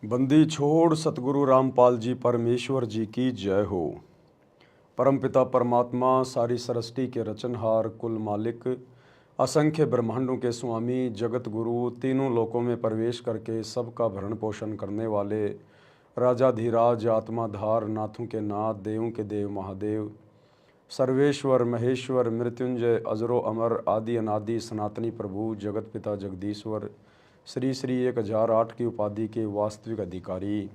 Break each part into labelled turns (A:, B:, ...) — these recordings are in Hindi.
A: बंदी छोड़ सतगुरु रामपाल जी परमेश्वर जी की जय हो। परमपिता परमात्मा सारी सृष्टि के रचनहार, कुल मालिक, असंख्य ब्रह्मांडों के स्वामी, जगत गुरु, तीनों लोकों में प्रवेश करके सबका भरण पोषण करने वाले राजाधिराज, आत्माधार, नाथों के नाथ, देवों के देव महादेव, सर्वेश्वर महेश्वर, मृत्युंजय, अजरो अमर, आदि अनादि, सनातनी प्रभु, जगत पिता जगदीश्वर, श्री श्री 1008 की उपाधि के वास्तविक अधिकारी,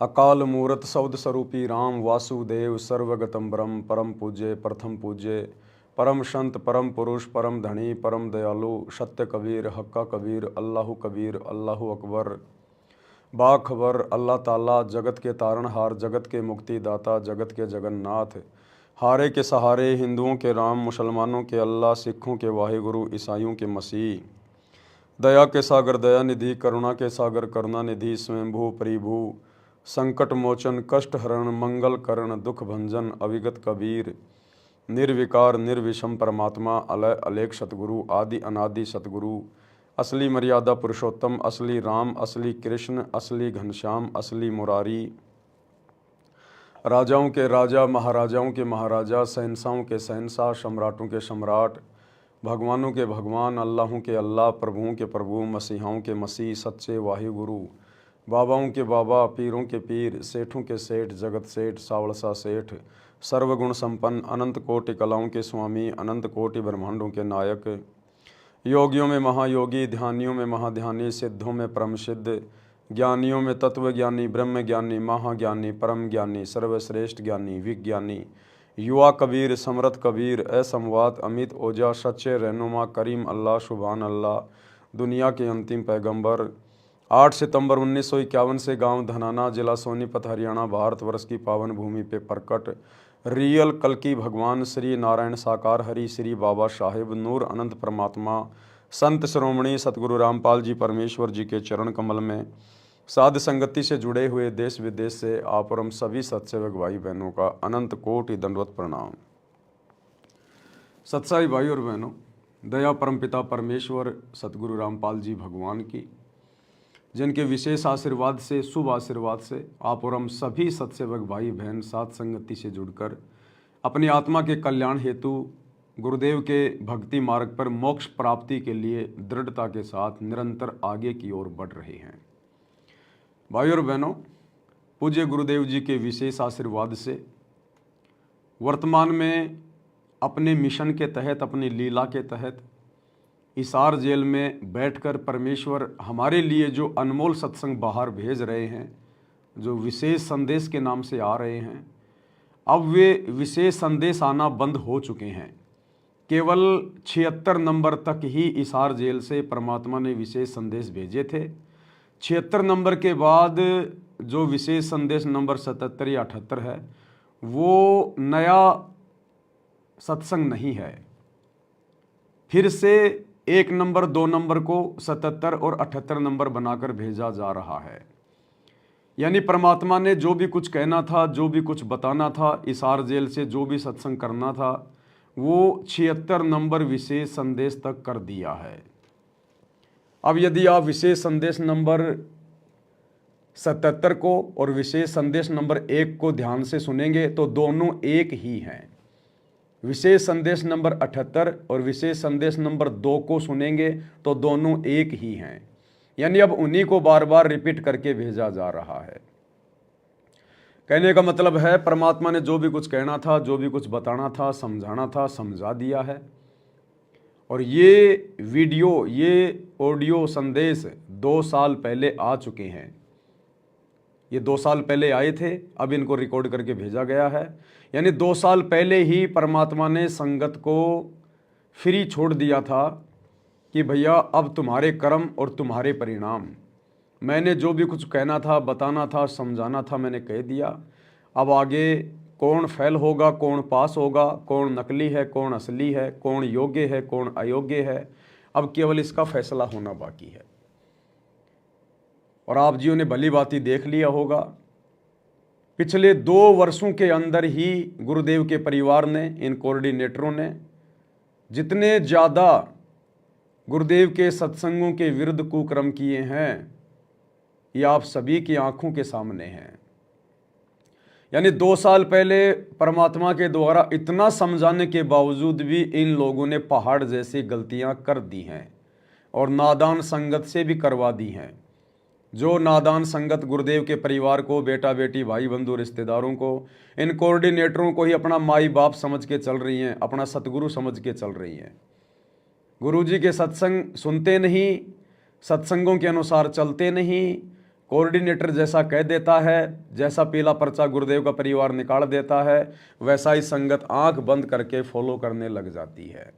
A: अकाल मूर्त शब्द स्वरूपी राम वासुदेव, सर्वगतम ब्रह्म, परम पूज्य, प्रथम पूज्य, परम संत, परम पुरुष, परम धनी, परम दयालु, सत्य कबीर, हक्का कबीर, कबीर, अल्लाह अकबर, बाखबर, अल्लाह ताला, जगत के तारणहार, जगत के मुक्तिदाता, जगत के जगन्नाथ, हारे के सहारे, हिंदुओं के राम, मुसलमानों के अल्लाह, सिखों के वाहिगुरु, ईसाइयों के मसीह, दया के सागर दया निधि, करुणा के सागर करुणा निधि, स्वयंभू परिभू, संकट मोचन, कष्ट हरण, मंगल करण, दुख भंजन, अविगत कबीर, निर्विकार निर्विषम परमात्मा, अलय अलेख सतगुरु, आदि अनादि सतगुरु, असली मर्यादा पुरुषोत्तम, असली राम, असली कृष्ण, असली घनश्याम, असली मुरारी, राजाओं के राजा, महाराजाओं के महाराजा, शहंशाहों के शहंशाह, सम्राटों के सम्राट, भगवानों के भगवान, अल्लाहों के अल्लाह, प्रभुओं के प्रभु, मसीहाओं के मसीह, सच्चे वाहिगुरु, बाबाओं के बाबा, पीरों के पीर, सेठों के सेठ, जगत सेठ, सावड़सा सेठ, सर्वगुण संपन्न, अनंत कोटि कलाओं के स्वामी, अनंत कोटि ब्रह्मांडों के नायक, योगियों में महायोगी, ध्यानियों में महाध्यानी, सिद्धों में परम सिद्ध, ज्ञानियों में तत्व ज्ञानी, ब्रह्म ज्ञानी, महाज्ञानी, परम ज्ञानी, सर्वश्रेष्ठ ज्ञानी, विज्ञानी, युवा कबीर, समरथ कबीर, असमवात, अमित ओजा, सच्चे रहनुमा, करीम अल्लाह, शुभान अल्लाह, दुनिया के अंतिम पैगंबर, 8 सितंबर 1951 से गांव धनाना, जिला सोनीपत, हरियाणा, भारतवर्ष की पावन भूमि पे प्रकट रियल कल्कि भगवान श्री नारायण साकार हरि श्री बाबा साहेब नूर अनंत परमात्मा संत श्रोमणी सतगुरु रामपाल जी परमेश्वर जी के चरण कमल में साध संगति से जुड़े हुए देश विदेश से आप और हम सभी सत्सेवक भाई बहनों का अनंत कोटि दंडवत प्रणाम। सत्साई भाई और बहनों, दया परमपिता परमेश्वर सतगुरु रामपाल जी भगवान की, जिनके विशेष आशीर्वाद से, शुभ आशीर्वाद से आप और हम सभी सत्सेवक भाई बहन साथ संगति से जुड़कर अपनी आत्मा के कल्याण हेतु गुरुदेव के भक्ति मार्ग पर मोक्ष प्राप्ति के लिए दृढ़ता के साथ निरंतर आगे की ओर बढ़ रहे हैं। भाई और बहनों, पूज्य गुरुदेव जी के विशेष आशीर्वाद से वर्तमान में अपने मिशन के तहत, अपनी लीला के तहत हिसार जेल में बैठकर परमेश्वर हमारे लिए जो अनमोल सत्संग बाहर भेज रहे हैं, जो विशेष संदेश के नाम से आ रहे हैं, अब वे विशेष संदेश आना बंद हो चुके हैं। केवल 76 नंबर तक ही हिसार जेल से परमात्मा ने विशेष संदेश भेजे थे। 76 नंबर के बाद जो विशेष संदेश नंबर 77 या 78 है, वो नया सत्संग नहीं है। फिर से 1 नंबर 2 नंबर को 77 और 78 नंबर बनाकर भेजा जा रहा है। यानी परमात्मा ने जो भी कुछ कहना था, जो भी कुछ बताना था, हिसार जेल से जो भी सत्संग करना था, वो 76 नंबर विशेष संदेश तक कर दिया है। अब यदि आप विशेष संदेश नंबर 77 को और विशेष संदेश नंबर 1 को ध्यान से सुनेंगे तो दोनों एक ही हैं। विशेष संदेश नंबर 78 और विशेष संदेश नंबर 2 को सुनेंगे तो दोनों एक ही हैं। यानी अब उन्हीं को बार बार रिपीट करके भेजा जा रहा है। कहने का मतलब है परमात्मा ने जो भी कुछ कहना था, जो भी कुछ बताना था, समझाना था, समझा दिया है। और ये वीडियो, ये ऑडियो संदेश 2 साल पहले आ चुके हैं। ये 2 साल पहले आए थे, अब इनको रिकॉर्ड करके भेजा गया है। यानी 2 साल पहले ही परमात्मा ने संगत को फ्री छोड़ दिया था कि भैया अब तुम्हारे कर्म और तुम्हारे परिणाम, मैंने जो भी कुछ कहना था, बताना था, समझाना था, मैंने कह दिया। अब आगे कौन फेल होगा, कौन पास होगा, कौन नकली है, कौन असली है, कौन योग्य है, कौन अयोग्य है, अब केवल इसका फैसला होना बाकी है। और आप जियों ने भली भांति देख लिया होगा, पिछले 2 वर्षों के अंदर ही गुरुदेव के परिवार ने, इन कोऑर्डिनेटरों ने जितने ज़्यादा गुरुदेव के सत्संगों के विरुद्ध कुकर्म किए हैं, ये आप सभी की आंखों के सामने हैं। यानी 2 साल पहले परमात्मा के द्वारा इतना समझाने के बावजूद भी इन लोगों ने पहाड़ जैसी गलतियां कर दी हैं और नादान संगत से भी करवा दी हैं। जो नादान संगत गुरुदेव के परिवार को, बेटा बेटी, भाई बंधु, रिश्तेदारों को, इन कोऑर्डिनेटरों को ही अपना माई बाप समझ के चल रही हैं, अपना सतगुरु समझ के चल रही हैं। गुरुजी के सत्संग सुनते नहीं, सत्संगों के अनुसार चलते नहीं, कोऑर्डिनेटर जैसा कह देता है, जैसा पीला पर्चा गुरुदेव का परिवार निकाल देता है, वैसा ही संगत आंख बंद करके फॉलो करने लग जाती है।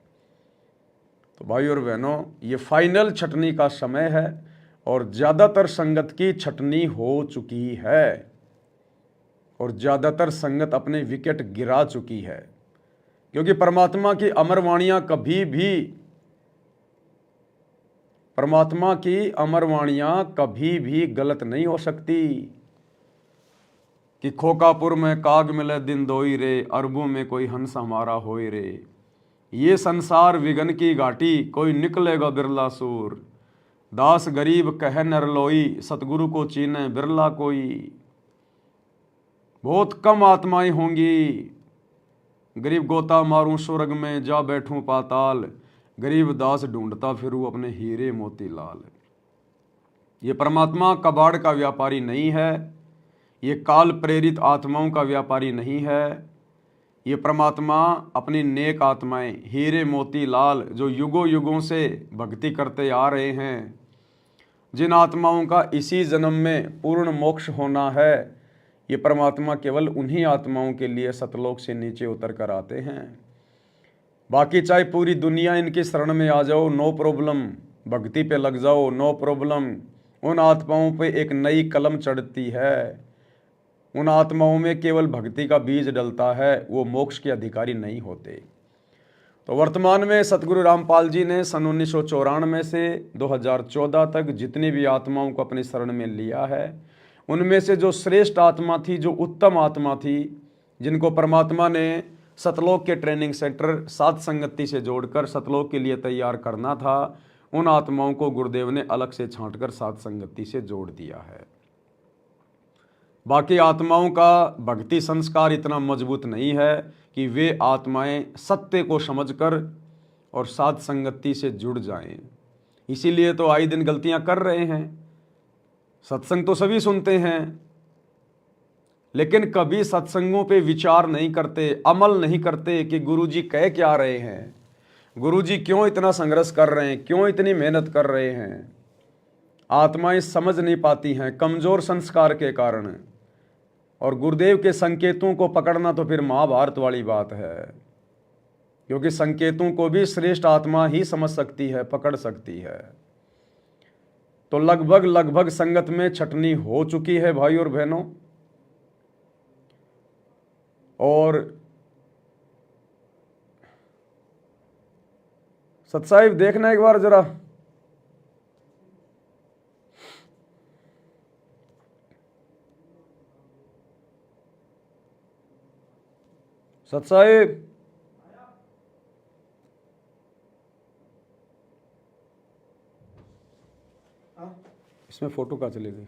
A: तो भाई और बहनों, ये फाइनल छटनी का समय है और ज़्यादातर संगत की छटनी हो चुकी है और ज़्यादातर संगत अपने विकेट गिरा चुकी है, क्योंकि परमात्मा की अमर वाणियाँ कभी भी गलत नहीं हो सकती। कि खोकापुर में काग मिले दिन दोई रे, अरबों में कोई हंस हमारा होई रे। ये संसार विघन की घाटी, कोई निकलेगा बिरला सूर। दास गरीब कह नरलोई, सतगुरु को चीने बिरला कोई। बहुत कम आत्माएं होंगी, गरीब गोता मारूं स्वर्ग में, जा बैठूं पाताल। गरीब दास ढूंढता फिरूं अपने हीरे मोती लाल। ये परमात्मा कबाड़ का व्यापारी नहीं है, ये काल प्रेरित आत्माओं का व्यापारी नहीं है। ये परमात्मा अपनी नेक आत्माएं, हीरे मोती लाल, जो युगों युगों से भक्ति करते आ रहे हैं, जिन आत्माओं का इसी जन्म में पूर्ण मोक्ष होना है, ये परमात्मा केवल उन्हीं आत्माओं के लिए सतलोक से नीचे उतर कर आते हैं। बाकी चाहे पूरी दुनिया इनकी शरण में आ जाओ, नो प्रॉब्लम, भक्ति पे लग जाओ, नो प्रॉब्लम। उन आत्माओं पे एक नई कलम चढ़ती है, उन आत्माओं में केवल भक्ति का बीज डलता है, वो मोक्ष के अधिकारी नहीं होते। तो वर्तमान में सतगुरु रामपाल जी ने सन 1994 से 2014 तक जितनी भी आत्माओं को अपनी शरण में लिया है, उनमें से जो श्रेष्ठ आत्मा थी, जो उत्तम आत्मा थी, जिनको परमात्मा ने सतलोक के ट्रेनिंग सेंटर सात संगति से जोड़कर सतलोक के लिए तैयार करना था, उन आत्माओं को गुरुदेव ने अलग से छांटकर सात संगति से जोड़ दिया है। बाकी आत्माओं का भक्ति संस्कार इतना मजबूत नहीं है कि वे आत्माएं सत्य को समझकर और सात संगति से जुड़ जाएं। इसीलिए तो आए दिन गलतियां कर रहे हैं। सत्संग तो सभी सुनते हैं, लेकिन कभी सत्संगों पे विचार नहीं करते, अमल नहीं करते कि गुरुजी कह क्या रहे हैं, गुरुजी क्यों इतना संघर्ष कर रहे हैं, क्यों इतनी मेहनत कर रहे हैं। आत्माएं समझ नहीं पाती हैं कमजोर संस्कार के कारण, और गुरुदेव के संकेतों को पकड़ना तो फिर महाभारत वाली बात है, क्योंकि संकेतों को भी श्रेष्ठ आत्मा ही समझ सकती है, पकड़ सकती है। तो लगभग संगत में छटनी हो चुकी है भाई और बहनों। और सतसाहिब देखना एक बार जरा, सतसाहिब इसमें फोटो कहाँ चली गई?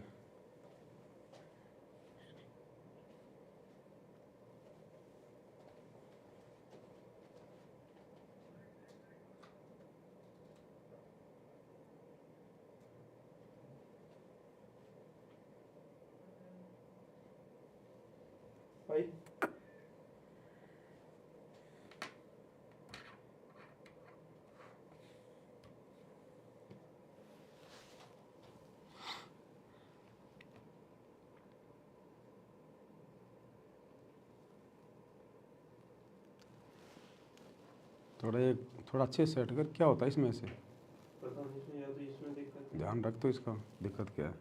A: थोड़ा अच्छे से सेट कर, क्या होता है इसमें से? पता नहीं, या तो इसमें दिक्कत, ध्यान रख तो इसका दिक्कत क्या है।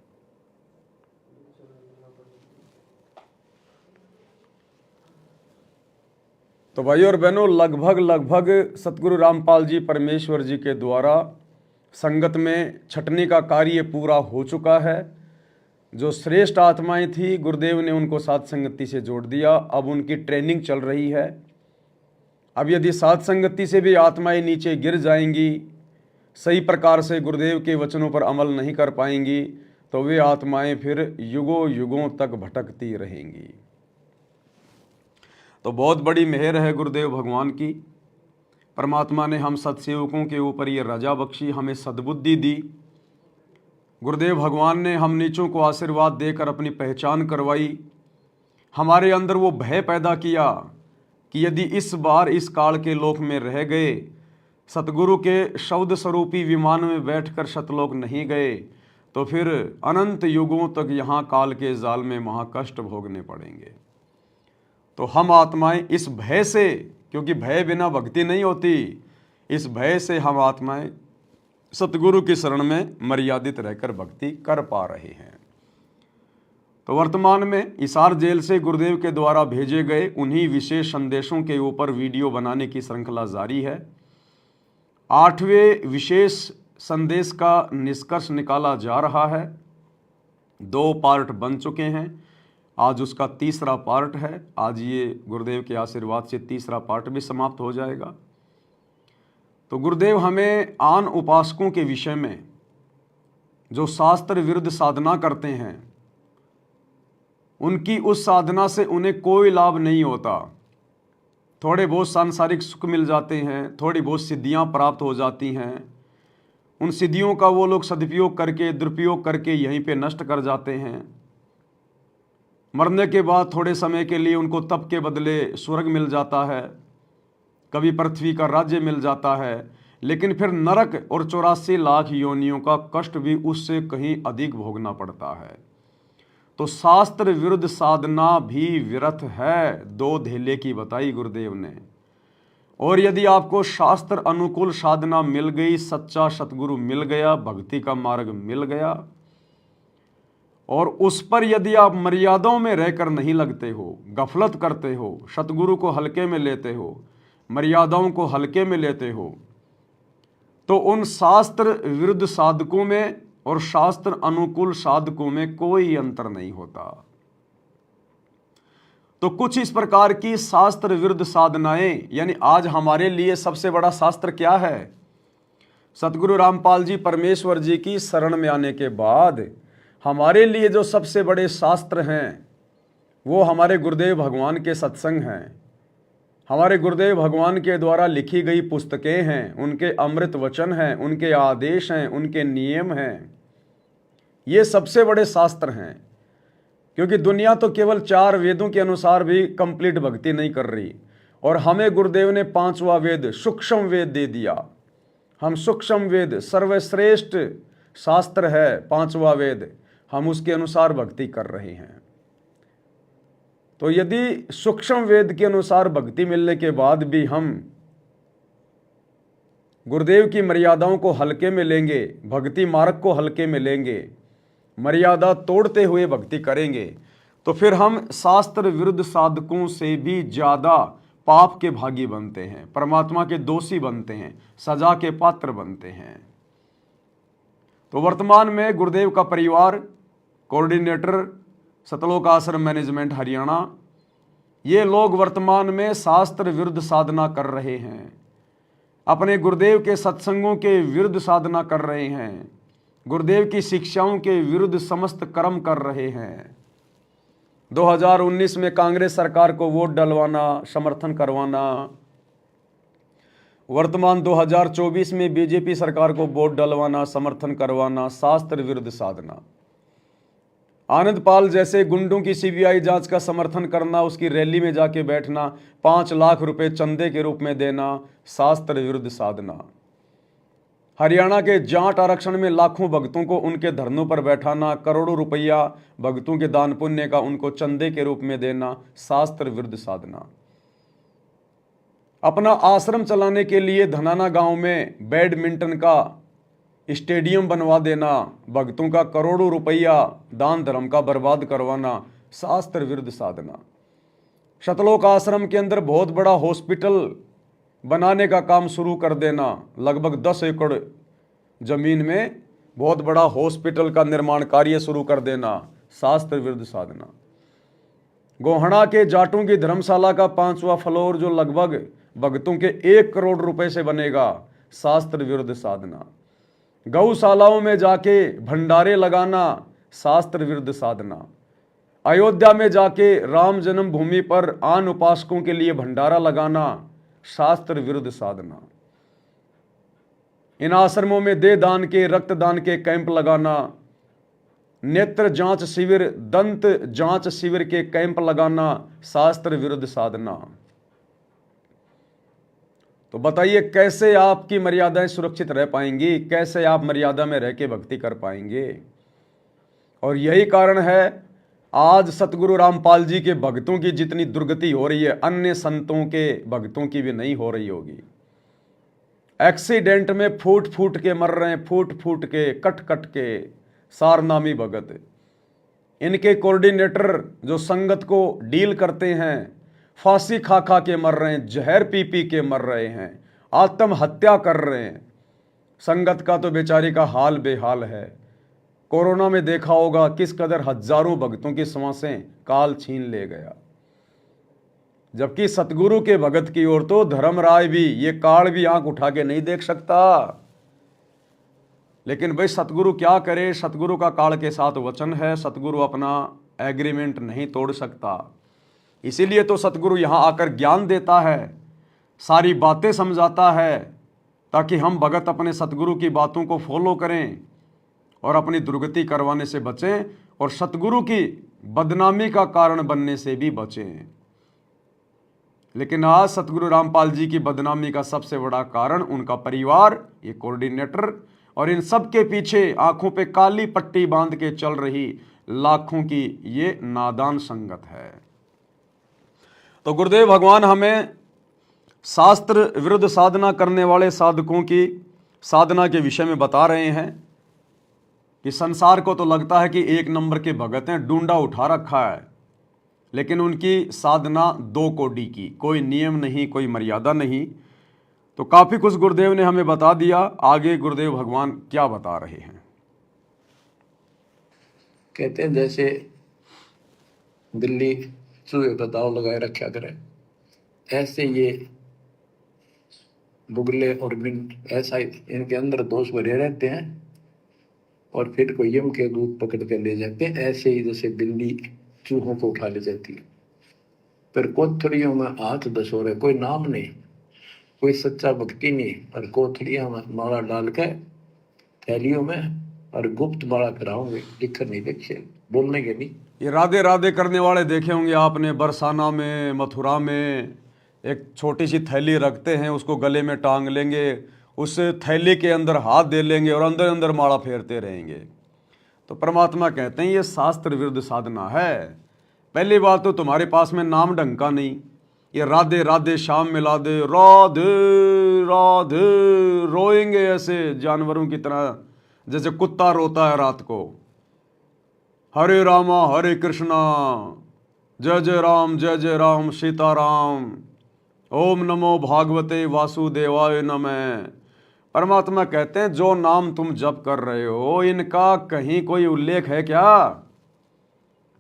A: तो भाई और बहनों, लगभग सतगुरु रामपाल जी परमेश्वर जी के द्वारा संगत में छटनी का कार्य पूरा हो चुका है। जो श्रेष्ठ आत्माएं थी, गुरुदेव ने उनको सात संगति से जोड़ दिया। अब उनकी ट्रेनिंग चल रही है। अब यदि सात संगति से भी आत्माएं नीचे गिर जाएंगी सही प्रकार से गुरुदेव के वचनों पर अमल नहीं कर पाएंगी तो वे आत्माएं फिर युगों युगों तक भटकती रहेंगी। तो बहुत बड़ी मेहर है गुरुदेव भगवान की। परमात्मा ने हम सत्सेवकों के ऊपर ये रजा बख्शी, हमें सद्बुद्धि दी। गुरुदेव भगवान ने हम नीचों को आशीर्वाद देकर अपनी पहचान करवाई। हमारे अंदर वो भय पैदा किया कि यदि इस बार इस काल के लोक में रह गए, सतगुरु के शब्द स्वरूपी विमान में बैठकर सतलोक नहीं गए, तो फिर अनंत युगों तक यहाँ काल के जाल में महाकष्ट भोगने पड़ेंगे। तो हम आत्माएं इस भय से, क्योंकि भय बिना भक्ति नहीं होती, इस भय से हम आत्माएं सतगुरु की शरण में मर्यादित रहकर भक्ति कर पा रहे हैं। तो वर्तमान में हिसार जेल से गुरुदेव के द्वारा भेजे गए उन्हीं विशेष संदेशों के ऊपर वीडियो बनाने की श्रृंखला जारी है। 8वें विशेष संदेश का निष्कर्ष निकाला जा रहा है। 2 पार्ट बन चुके हैं, आज उसका तीसरा पार्ट है। आज ये गुरुदेव के आशीर्वाद से तीसरा पार्ट भी समाप्त हो जाएगा। तो गुरुदेव हमें आन उपासकों के विषय में जो शास्त्र विरुद्ध साधना करते हैं, उनकी उस साधना से उन्हें कोई लाभ नहीं होता। थोड़े बहुत सांसारिक सुख मिल जाते हैं, थोड़ी बहुत सिद्धियां प्राप्त हो जाती हैं। उन सिद्धियों का वो लोग सदुपयोग करके, दुरुपयोग करके यहीं पे नष्ट कर जाते हैं। मरने के बाद थोड़े समय के लिए उनको तप के बदले स्वर्ग मिल जाता है, कभी पृथ्वी का राज्य मिल जाता है, लेकिन फिर नरक और 84 लाख योनियों का कष्ट भी उससे कहीं अधिक भोगना पड़ता है। तो शास्त्र विरुद्ध साधना भी व्यर्थ है, 2 धेले की बताई गुरुदेव ने। और यदि आपको शास्त्र अनुकूल साधना मिल गई, सच्चा सतगुरु मिल गया, भक्ति का मार्ग मिल गया, और उस पर यदि आप मर्यादाओं में रहकर नहीं लगते हो, गफलत करते हो, सतगुरु को हल्के में लेते हो, मर्यादाओं को हल्के में लेते हो, तो उन शास्त्र विरुद्ध साधकों में और शास्त्र अनुकूल साधकों में कोई अंतर नहीं होता। तो कुछ इस प्रकार की शास्त्र विरुद्ध साधनाएं, यानी आज हमारे लिए सबसे बड़ा शास्त्र क्या है? सतगुरु रामपाल जी परमेश्वर जी की शरण में आने के बाद हमारे लिए जो सबसे बड़े शास्त्र हैं वो हमारे गुरुदेव भगवान के सत्संग हैं, हमारे गुरुदेव भगवान के द्वारा लिखी गई पुस्तकें हैं, उनके अमृत वचन हैं, उनके आदेश हैं, उनके नियम हैं। ये सबसे बड़े शास्त्र हैं, क्योंकि दुनिया तो केवल 4 वेदों के अनुसार भी कंप्लीट भक्ति नहीं कर रही, और हमें गुरुदेव ने 5वां वेद सूक्ष्म वेद दे दिया। हम सूक्ष्म वेद, सर्वश्रेष्ठ शास्त्र है 5वां वेद, हम उसके अनुसार भक्ति कर रहे हैं। तो यदि सूक्ष्म वेद के अनुसार भक्ति मिलने के बाद भी हम गुरुदेव की मर्यादाओं को हल्के में लेंगे, भक्ति मार्ग को हल्के में लेंगे, मर्यादा तोड़ते हुए भक्ति करेंगे, तो फिर हम शास्त्र विरुद्ध साधकों से भी ज्यादा पाप के भागी बनते हैं, परमात्मा के दोषी बनते हैं, सजा के पात्र बनते हैं। तो वर्तमान में गुरुदेव का परिवार, कोऑर्डिनेटर सतलोक आश्रम मैनेजमेंट हरियाणा, ये लोग वर्तमान में शास्त्र विरुद्ध साधना कर रहे हैं, अपने गुरुदेव के सत्संगों के विरुद्ध साधना कर रहे हैं, गुरुदेव की शिक्षाओं के विरुद्ध समस्त कर्म कर रहे हैं। 2019 में कांग्रेस सरकार को वोट डलवाना, समर्थन करवाना, वर्तमान 2024 में बीजेपी सरकार को वोट डलवाना, समर्थन करवाना, शास्त्र विरुद्ध साधना। आनंद पाल जैसे गुंडों की सीबीआई जांच का समर्थन करना, उसकी रैली में जाके बैठना, 5 लाख रुपए चंदे के रूप में देना, शास्त्र विरुद्ध साधना। हरियाणा के जाट आरक्षण में लाखों भक्तों को उनके धरनों पर बैठाना, करोड़ों रुपया भक्तों के दान पुण्य का उनको चंदे के रूप में देना, शास्त्र विरुद्ध साधना। अपना आश्रम चलाने के लिए धनाना गांव में बैडमिंटन का स्टेडियम बनवा देना, भक्तों का करोड़ों रुपया दान धर्म का बर्बाद करवाना, शास्त्र विरुद्ध साधना। सतलोक आश्रम के अंदर बहुत बड़ा हॉस्पिटल बनाने का काम शुरू कर देना, लगभग 10 एकड़ जमीन में बहुत बड़ा हॉस्पिटल का निर्माण कार्य शुरू कर देना, शास्त्र विरुद्ध साधना। गोहना के जाटों की धर्मशाला का 5वां फ्लोर जो लगभग भक्तों के 1 करोड़ रुपए से बनेगा, शास्त्र विरुद्ध साधना। गौशालाओं में जाके भंडारे लगाना शास्त्र विरुद्ध साधना, अयोध्या में जाके राम जन्मभूमि पर आन उपासकों के लिए भंडारा लगाना शास्त्र विरुद्ध साधना, इन आश्रमों में दे दान के रक्तदान के कैंप लगाना, नेत्र जांच शिविर दंत जांच शिविर के कैंप लगाना शास्त्र विरुद्ध साधना। तो बताइए कैसे आपकी मर्यादाएं सुरक्षित रह पाएंगी, कैसे आप मर्यादा में रह के भक्ति कर पाएंगे। और यही कारण है आज सतगुरु रामपाल जी के भक्तों की जितनी दुर्गति हो रही है, अन्य संतों के भक्तों की भी नहीं हो रही होगी। एक्सीडेंट में फूट फूट के मर रहे हैं, फूट फूट के, कट कट के, सारनामी भगत। इनके कोऑर्डिनेटर जो संगत को डील करते हैं, फांसी खा खा के मर रहे हैं, जहर पी पी के मर रहे हैं, आत्महत्या कर रहे हैं। संगत का तो बेचारी का हाल बेहाल है। कोरोना में देखा होगा किस कदर हजारों भक्तों की सांसें काल छीन ले गया। जबकि सतगुरु के भगत की ओर तो धर्मराय भी, ये काल भी आंख उठा के नहीं देख सकता। लेकिन भाई सतगुरु क्या करे, सतगुरु का काल के साथ वचन है, सतगुरु अपना एग्रीमेंट नहीं तोड़ सकता। इसीलिए तो सतगुरु यहाँ आकर ज्ञान देता है, सारी बातें समझाता है, ताकि हम भगत अपने सतगुरु की बातों को फॉलो करें और अपनी दुर्गति करवाने से बचें और सतगुरु की बदनामी का कारण बनने से भी बचें। लेकिन आज सतगुरु रामपाल जी की बदनामी का सबसे बड़ा कारण उनका परिवार, ये कोऑर्डिनेटर और इन सब के पीछे आंखों पे काली पट्टी बांध के चल रही लाखों की ये नादान संगत है। तो गुरुदेव भगवान हमें शास्त्र विरुद्ध साधना करने वाले साधकों की साधना के विषय में बता रहे हैं कि संसार को तो लगता है कि एक नंबर के भगत हैं, डूंडा उठा रखा है, लेकिन उनकी साधना दो कोडी की, कोई नियम नहीं, कोई मर्यादा नहीं। तो काफी कुछ गुरुदेव ने हमें बता दिया। आगे गुरुदेव भगवान क्या बता रहे हैं।
B: कहते हैं जैसे बिल्ली चूहे का दाव लगाए रखा करे, ऐसे ये बुगले और मिंट ऐसा इनके अंदर दोष भरे रहते हैं और फिर कोई यम के दूध पकड़ कर ले जाते हैं। ऐसे ही जैसे बिल्ली चूहों को उठा ले जाती है, फिर कोथड़ियों में हाथ दसो रहे, कोई नाम नहीं, कोई सच्चा भक्ति नहीं, और कोथड़ियों में माला डाल के थैलियों में और गुप्त माला कराओगे, लिखकर नहीं देखे, बोलने के नहीं।
A: ये राधे राधे करने वाले देखे होंगे आपने, बरसाना में, मथुरा में एक छोटी सी थैली रखते हैं, उसको गले में टांग लेंगे, उस थैली के अंदर हाथ दे लेंगे और अंदर अंदर माला फेरते रहेंगे। तो परमात्मा कहते हैं ये शास्त्र विरुद्ध साधना है। पहली बात तो तुम्हारे पास में नाम ढंग का नहीं, ये राधे राधे शाम मिला दे, राधे राधे रोएंगे ऐसे जानवरों की तरह, जैसे कुत्ता रोता है रात को। हरे रामा हरे कृष्णा, जय जय राम सीताराम, ओम नमो भागवते वासुदेवाय नमः। परमात्मा कहते हैं जो नाम तुम जप कर रहे हो इनका कहीं कोई उल्लेख है क्या?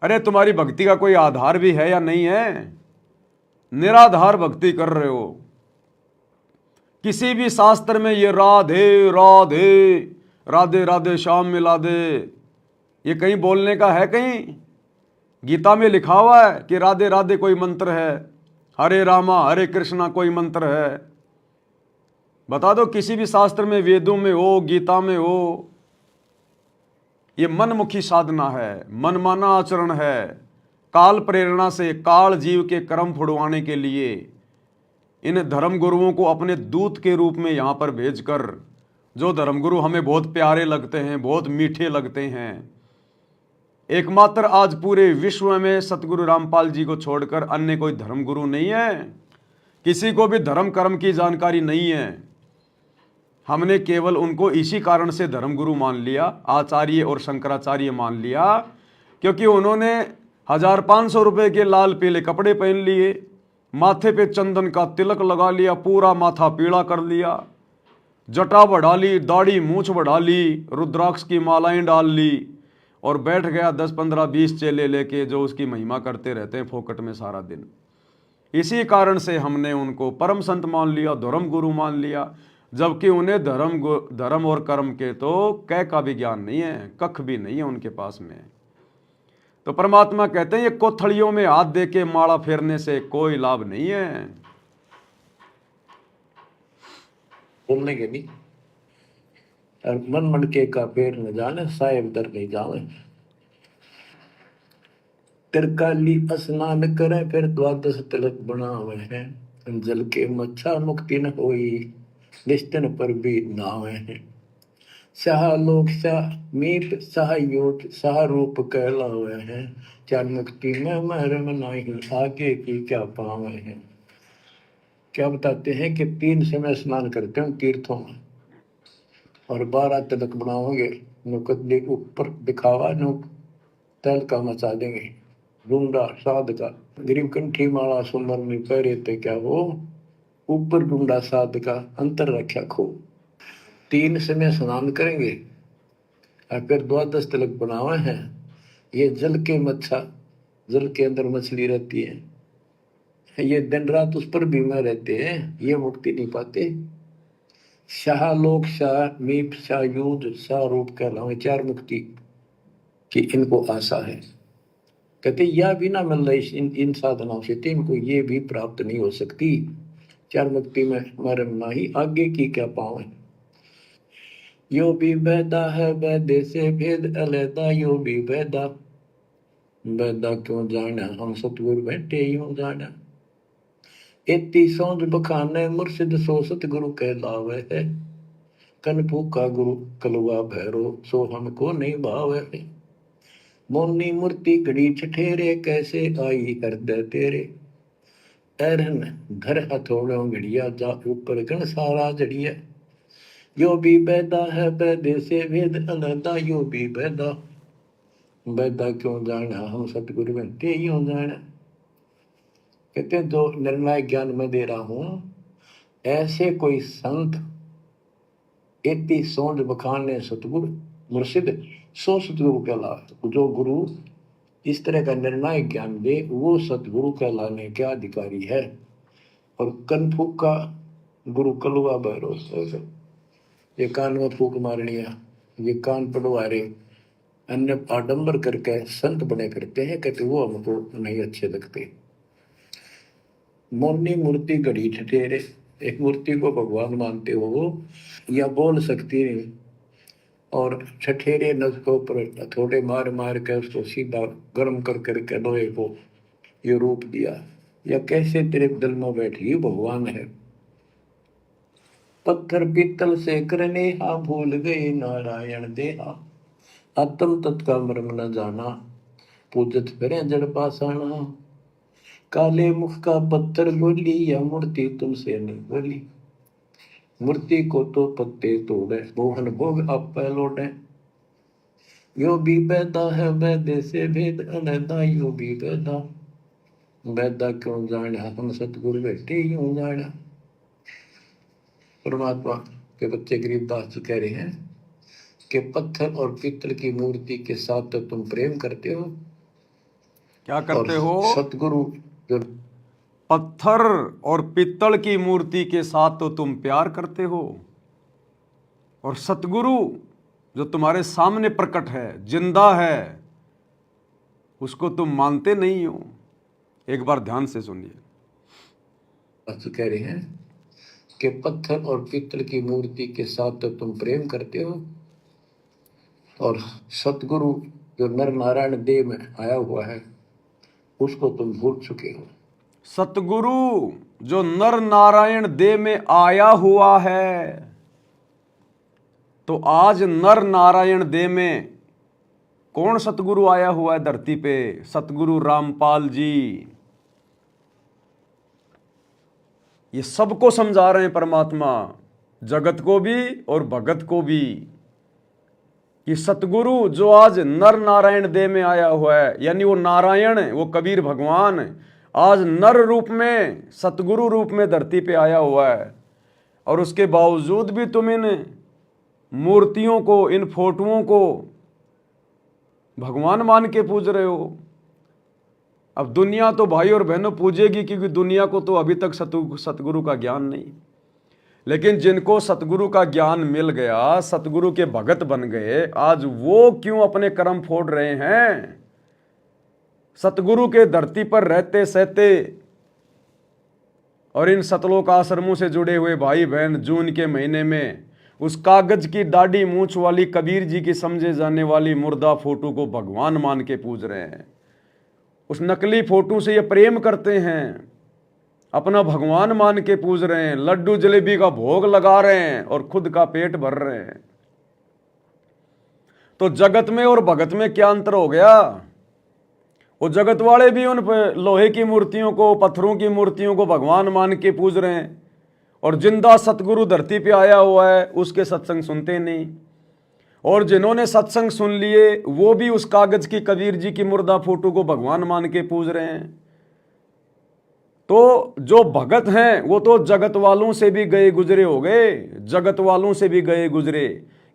A: अरे तुम्हारी भक्ति का कोई आधार भी है या नहीं है? निराधार भक्ति कर रहे हो। किसी भी शास्त्र में ये राधे राधे राधे राधे श्याम मिला दे, ये कहीं बोलने का है? कहीं गीता में लिखा हुआ है कि राधे राधे कोई मंत्र है, हरे रामा हरे कृष्णा कोई मंत्र है? बता दो किसी भी शास्त्र में, वेदों में हो, गीता में हो। ये मनमुखी साधना है, मनमाना आचरण है। काल प्रेरणा से काल जीव के कर्म फुड़वाने के लिए इन धर्मगुरुओं को अपने दूत के रूप में यहाँ पर भेजकर, जो धर्मगुरु हमें बहुत प्यारे लगते हैं, बहुत मीठे लगते हैं, एकमात्र आज पूरे विश्व में सतगुरु रामपाल जी को छोड़कर अन्य कोई धर्मगुरु नहीं है। किसी को भी धर्म कर्म की जानकारी नहीं है। हमने केवल उनको इसी कारण से धर्मगुरु मान लिया, आचार्य और शंकराचार्य मान लिया, क्योंकि उन्होंने 1500 रुपए के लाल पीले कपड़े पहन लिए, माथे पे चंदन का तिलक लगा लिया, पूरा माथा पीला कर लिया, जटा बढ़ा ली, दाढ़ी मूछ बढ़ा ली, रुद्राक्ष की मालाएं डाल ली और बैठ गया 10 15 20 चेले लेके जो उसकी महिमा करते रहते हैं फोकट में सारा दिन। इसी कारण से हमने उनको परम संत मान लिया, धर्म गुरु मान लिया। जबकि उन्हें धर्म और कर्म के तो कै का भी ज्ञान नहीं है, कख भी नहीं है उनके पास में। तो परमात्मा कहते हैं ये कोथड़ियों में हाथ दे के माला फेरने से कोई लाभ नहीं है।
B: बोलने के नहीं, और मन मन के का पैर न जाने, साहेब दर नहीं जावे। तिरकाली स्नान करे फिर द्वादश तिलक बनावे हैं, जल के मच्छा मुक्ति न होई, निष्ठन पर भी नावे हैं। शाह लोक शाह मीत शाह योत शाह रूप कहलावे हैं, चार मुक्ति में मरम नहीं, आगे की क्या पावे हैं। क्या बताते हैं कि 3 समय स्नान करते हैं तीर्थों में, और 12 तिलक बनाओगे, नुकदली ऊपर दिखावा नु तल का मचा देंगे, डूंडा साध का गरीब कंठी माला सुमर में पहरे ते क्या हो, ऊपर डूंडा साध का अंतर रखा खो। 3 समय स्नान करेंगे और फिर द्वादश तिलक बनावे हैं। ये जल के मच्छा, जल के अंदर मछली रहती है, ये दिन रात उस पर बीमार रहते हैं, ये मुक्ति नहीं पाते। शाह लोक शाह मीप शाह युद्ध शाह रूप कहलावे, 4 मुक्ति की इनको आशा है। कहते या भी ना मिल रही इन साधनाओं से, तो इनको ये भी प्राप्त नहीं हो सकती। 4 मुक्ति में मरम नाही, आगे की क्या पावे। यो भी वैदा है वैदे से भेद अलैदा, यो भी वैदा वैदा क्यों जाना, हम सतगुरु बैठे यूं जाना। एती सौंध बखाने मुर्शिद सो सतगुरु कहलावे है, कन फूका गुरु कलवा भैरो सो हमको नहीं भावे है। मोनी मूर्ति घड़ी ठठेरे कैसे आई हृदय तेरे, ऐरन घर हथौड़ों घड़िया जा ऊपर गण सारा जड़िया। यो भी बैदा है वैदे से भेद अलैदा, यो भी बैदा वैदा क्यों जाना, हम सतगुरु बनते यूं जाना। कहते हैं जो निर्णायक ज्ञान में दे रहा हूं, ऐसे कोई संत एती सौंध बखाने सतगुरु मुर्शिद सो सतगुरु कहला। जो गुरु इस तरह का निर्णायक ज्ञान दे वो सतगुरु कहलाने के अधिकारी है। और कन फूक का गुरु कलुआ भैरो, ये कान में फूक मारनिया, ये कान पड़वा रहे, अन्य आडंबर करके संत बने करते हैं, कहते वो हमको नहीं अच्छे लगते। मोनी मूर्ति घड़ी ठठेरे, एक मूर्ति को भगवान मानते हो या बोल सकती नहीं, और ठठेरे नस को पर थोड़े मार मार कर उसको सीधा गर्म कर करके लोहे को ये रूप दिया, या कैसे तेरे दिल में बैठी भगवान है। पत्थर पीतल से करने हा, भूल गए नारायण देहा, आत्म तत्का मर्म न जाना, पूजत फिरे जड़ पासाना। काले मुख का पत्थर बोली, या मूर्ति तुमसे नहीं बोली, मूर्ति को तो पत्ते तोड़े, मोहन भोग आप लौटे। यो भी बैदा है वैदे से भेद अलैदा, यो भी बैदा वैदा क्यों जाना, हम सतगुरु बैठे यूं जाना। परमात्मा के बच्चे गरीबदास जी कह रहे हैं कि पत्थर और पीतल की मूर्ति के साथ तो तुम प्रेम करते हो,
A: क्या करते हो?
B: सतगुरु जो
A: पत्थर और पित्तल की मूर्ति के साथ तो तुम प्यार करते हो, और सतगुरु जो तुम्हारे सामने प्रकट है, जिंदा है, उसको तुम मानते नहीं हो। एक बार ध्यान से सुनिए।
B: कह रहे हैं कि पत्थर और पीतल की मूर्ति के साथ तो तुम प्रेम करते हो, और सतगुरु जो नर नारायण देह में आया हुआ है उसको तुम भूल चुके हो।
A: सतगुरु जो नर नारायण देह में आया हुआ है, तो आज नर नारायण देह में कौन सतगुरु आया हुआ है धरती पे? सतगुरु रामपाल जी। ये सबको समझा रहे हैं परमात्मा, जगत को भी और भगत को भी, कि सतगुरु जो आज नर नारायण देह में आया हुआ है, यानी वो नारायण, वो कबीर भगवान आज नर रूप में, सतगुरु रूप में धरती पे आया हुआ है, और उसके बावजूद भी तुम इन मूर्तियों को, इन फोटोओं को भगवान मान के पूज रहे हो। अब दुनिया तो भाई और बहनों पूजेगी, क्योंकि दुनिया को तो अभी तक सतगुरु का ज्ञान नहीं। लेकिन जिनको सतगुरु का ज्ञान मिल गया, सतगुरु के भगत बन गए, आज वो क्यों अपने कर्म फोड़ रहे हैं? सतगुरु के धरती पर रहते सहते और इन सतलोक आश्रमों से जुड़े हुए भाई बहन जून के महीने में उस कागज की दाढ़ी मूछ वाली कबीर जी की समझे जाने वाली मुर्दा फोटो को भगवान मान के पूज रहे हैं। उस नकली फोटो से ये प्रेम करते हैं, अपना भगवान मान के पूज रहे हैं, लड्डू जलेबी का भोग लगा रहे हैं और खुद का पेट भर रहे हैं। तो जगत में और भगत में क्या अंतर हो गया? वो जगत वाले भी उन लोहे की मूर्तियों को, पत्थरों की मूर्तियों को भगवान मान के पूज रहे हैं, और जिंदा सतगुरु धरती पे आया हुआ है उसके सत्संग सुनते नहीं। और जिन्होंने सत्संग सुन लिए वो भी उस कागज की कबीर जी की मुर्दा फोटो को भगवान मान के पूज रहे हैं। तो जो भगत हैं वो तो जगत वालों से भी गए गुजरे हो गए, जगत वालों से भी गए गुजरे,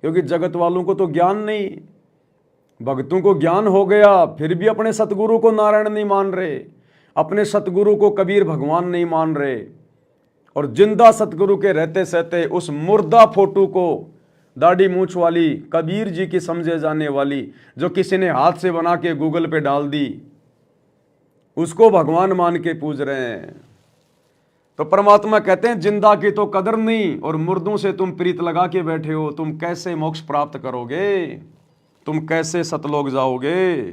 A: क्योंकि जगत वालों को तो ज्ञान नहीं, भक्तों को ज्ञान हो गया, फिर भी अपने सतगुरु को नारायण नहीं मान रहे, अपने सतगुरु को कबीर भगवान नहीं मान रहे, और जिंदा सतगुरु के रहते सहते उस मुर्दा फोटो को, दाढ़ी मूछ वाली कबीर जी की समझे जाने वाली, जो किसी ने हाथ से बना के गूगल पे डाल दी, उसको भगवान मान के पूज रहे हैं। तो परमात्मा कहते हैं जिंदा की तो कदर नहीं और मुर्दों से तुम प्रीत लगा के बैठे हो, तुम कैसे मोक्ष प्राप्त करोगे, तुम कैसे सतलोक जाओगे?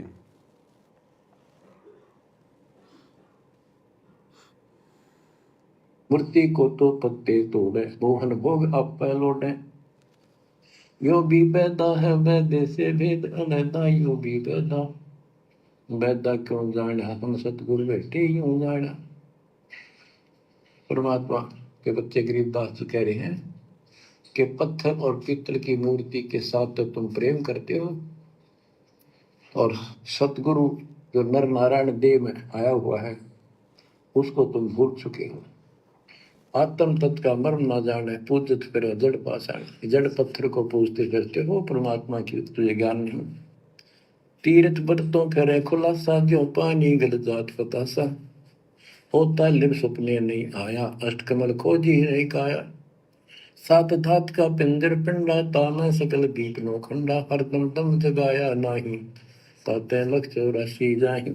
B: मूर्ति को तो पत्ते तोड़े, मोहन भोग आप लौटे। यो भी पैदा है वैद्य से भेद अलैदा, यो भी पैदा वैदा क्यों जाना, हम सतगुरु बैठे यूं जाना। परमात्मा के बच्चे गरीबदास जी कह रहे हैं कि पत्थर और पीतल की मूर्ति के साथ तो तुम प्रेम करते हो, और सतगुरु जो नर नारायण देव में आया हुआ है उसको तुम भूल चुके हो। आत्म तत्व का मर्म ना जाने, पूजत फिर जड़ पाषाण। जड़ पत्थर को पूजते फिरते हो, परमात्मा की तुझे ज्ञान नहीं। तीर्थ बरतों फिरे खुलासा, जो पानी गल जात फतासा। होता लिव सपने नहीं आया, अष्टकमल खोजी नहीं काया। सात धात का पिंजर पिंडा, ताना सकल दीप नो खंडा। हरदम दम जगाया नाही, ताते लख 84 जाही।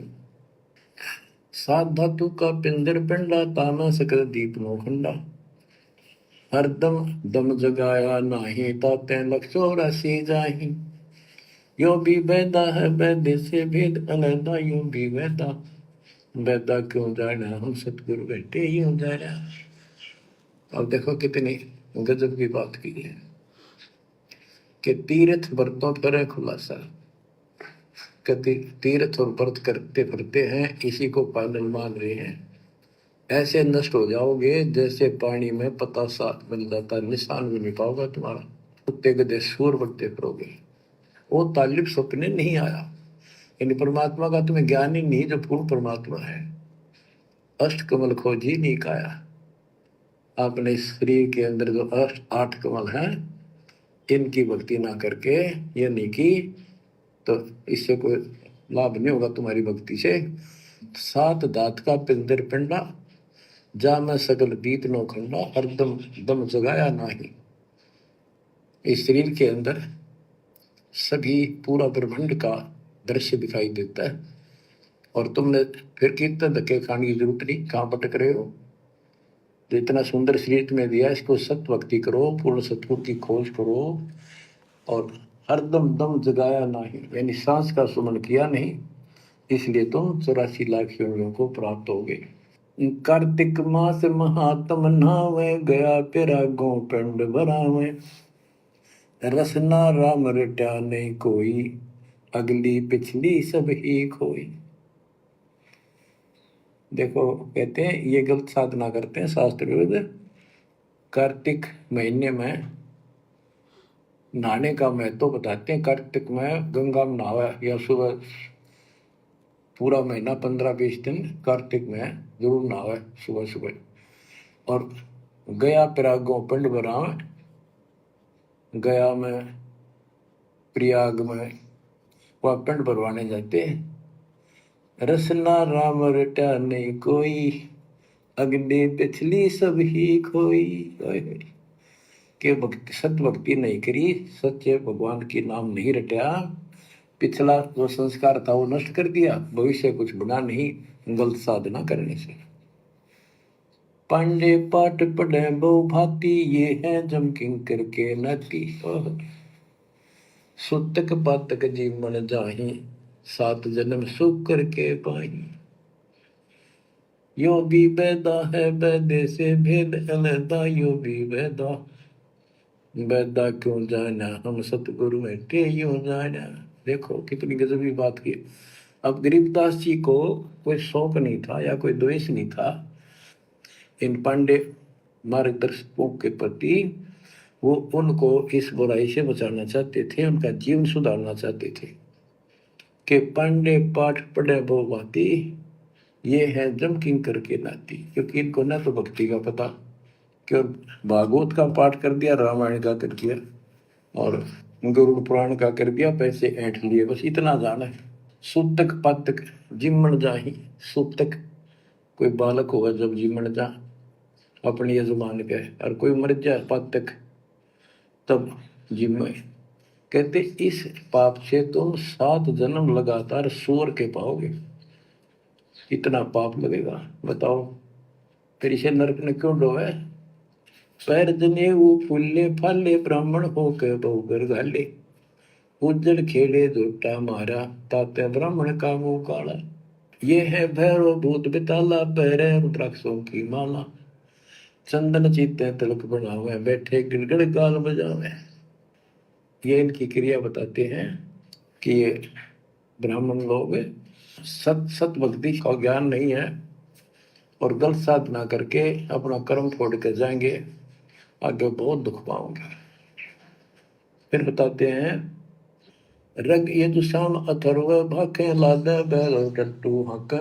B: सात धातु का पिंजर पिंडा, ताना सकल दीप नो खंडा। हरदम दम जगाया नाही, ताते लख 84 जाही। यो भी वैदा है वैद्य से भेद अलैदा, यो भी वैदा वैदा क्यों जाना, हम सतगुरु बैठे यूं जाना। अब देखो कितनी गजब की बात की है कि तीर्थ व्रतों पर खुलासा। कहते तीर्थ और व्रत करते फिरते हैं, इसी को पालन मान रहे हैं। ऐसे नष्ट हो जाओगे जैसे पानी में पतासा बन जाता, निशान भी नहीं पाओगे तुम्हारा। कुत्ते गधे सूर बढ़ते फिरोगे। वो तालिब सपने नहीं आया, यानी परमात्मा का तुम्हें ज्ञान ही नहीं, जो पूर्ण परमात्मा है। अष्ट कमल खोजी नहीं काया। अपने शरीर के अंदर जो 8 कमल हैं, इनकी भक्ति ना करके ये नहीं की तो इससे कोई लाभ नहीं होगा तुम्हारी भक्ति से। 7 दात का पिंदर पिंडा, जा मैं सकल दीप नो खंडा। हरदम दम जगाया नाही। इस शरीर के अंदर सभी पूरा ब्रह्मांड का दृश्य दिखाई देता है, और तुमने फिर कितना धक्के खाने की जरूरत नहीं, कहाँ भटक रहे हो। जो इतना सुंदर शरीर तुम्हें दिया, इसको सत भक्ति करो, पूर्ण सतगुरु की खोज करो, और हरदम दम जगाया नहीं, यानी सांस का सुमन किया नहीं, इसलिए तुम 84 लाख योनियों को प्राप्त हो गए। कार्तिक मास महात्म नावे, गया तेरा गो पिंड भरावे। रसना राम रट्या नहीं कोई, अगली पिछली सब ही खोई। देखो कहते हैं ये गलत साधना करते हैं शास्त्र विरुद्ध। कार्तिक महीने में नहाने का महत्व बताते हैं। कार्तिक में गंगा में नहावा, या सुबह पूरा महीना 15-20 दिन कार्तिक में जरूर नहावा सुबह सुबह। और गया प्रयागों पिंड भरावे, गया में प्रयाग में वह पिंड भरवाने जाते हैं। रसना राम रटा नहीं कोई, अगले पिछली सब ही खोई। कि भक्ति सत्य भक्ति नहीं करी, सच्चे भगवान की नाम नहीं रटा, पिछला जो संस्कार था वो नष्ट कर दिया, भविष्य कुछ बना नहीं गलत साधना करने से। पांडे पाठ पढ़े बहु भांति, ये है जम किंकर के नाती। सुतक पातक जीवन जाही, 7 जन्म सुख करके पाही। यो भी बैदा है बैदे से भेद अलैदा, यो भी बैदा बैदा क्यों जाना, हम सतगुरु में ते यूं जाना। देखो कितनी गजबी बात की। अब गरीबदास जी को कोई शौक नहीं था या कोई द्वेष नहीं था इन पांडे मार्गदर्शकों के प्रति। वो उनको इस बुराई से बचाना चाहते थे, उनका जीवन सुधारना चाहते थे कि पांडे पाठ पढ़े बहु भांति, ये है जम किंकर के नाती। क्योंकि इनको ना तो भक्ति का पता, क्यों भागवत का पाठ कर दिया, रामायण का कर दिया और गरुड़ पुराण का कर दिया, पैसे ऐंठ लिए, बस इतना जाना है। सूतक पातक जिमण जाही, सूतक कोई बालक होगा जब जिमण जा अपने यजमान के, और कोई मर जाए पातक तब जिम्मे। कहते इस पाप से तुम 7 जन्म लगातार सूअर के पाओगे, इतना पाप लगेगा। बताओ फिर इसे नरक ने क्यों डोवे। पैर जने वो फूले फाले, ब्राह्मण हो के बहुगर घाले, उज्जड़ खेड़े झूठा मारा, ताते ब्राह्मण का मुंह काला। ये है भैरव भूत बिताला, पैरे रुद्राक्षों की माला, चंदन चीते तिलक बनावे, बैठे गिड़गड़ गाल बजावे। ये इनकी क्रिया बताते हैं कि ये ब्राह्मण लोग सत भक्ति का ज्ञान नहीं है और गलत साधना करके अपना कर्म फोड़ के जाएंगे, आगे बहुत दुख पाओगे। फिर बताते हैं रग यजुषाम अथर्व भाके, लादे बैल टट्टू हक,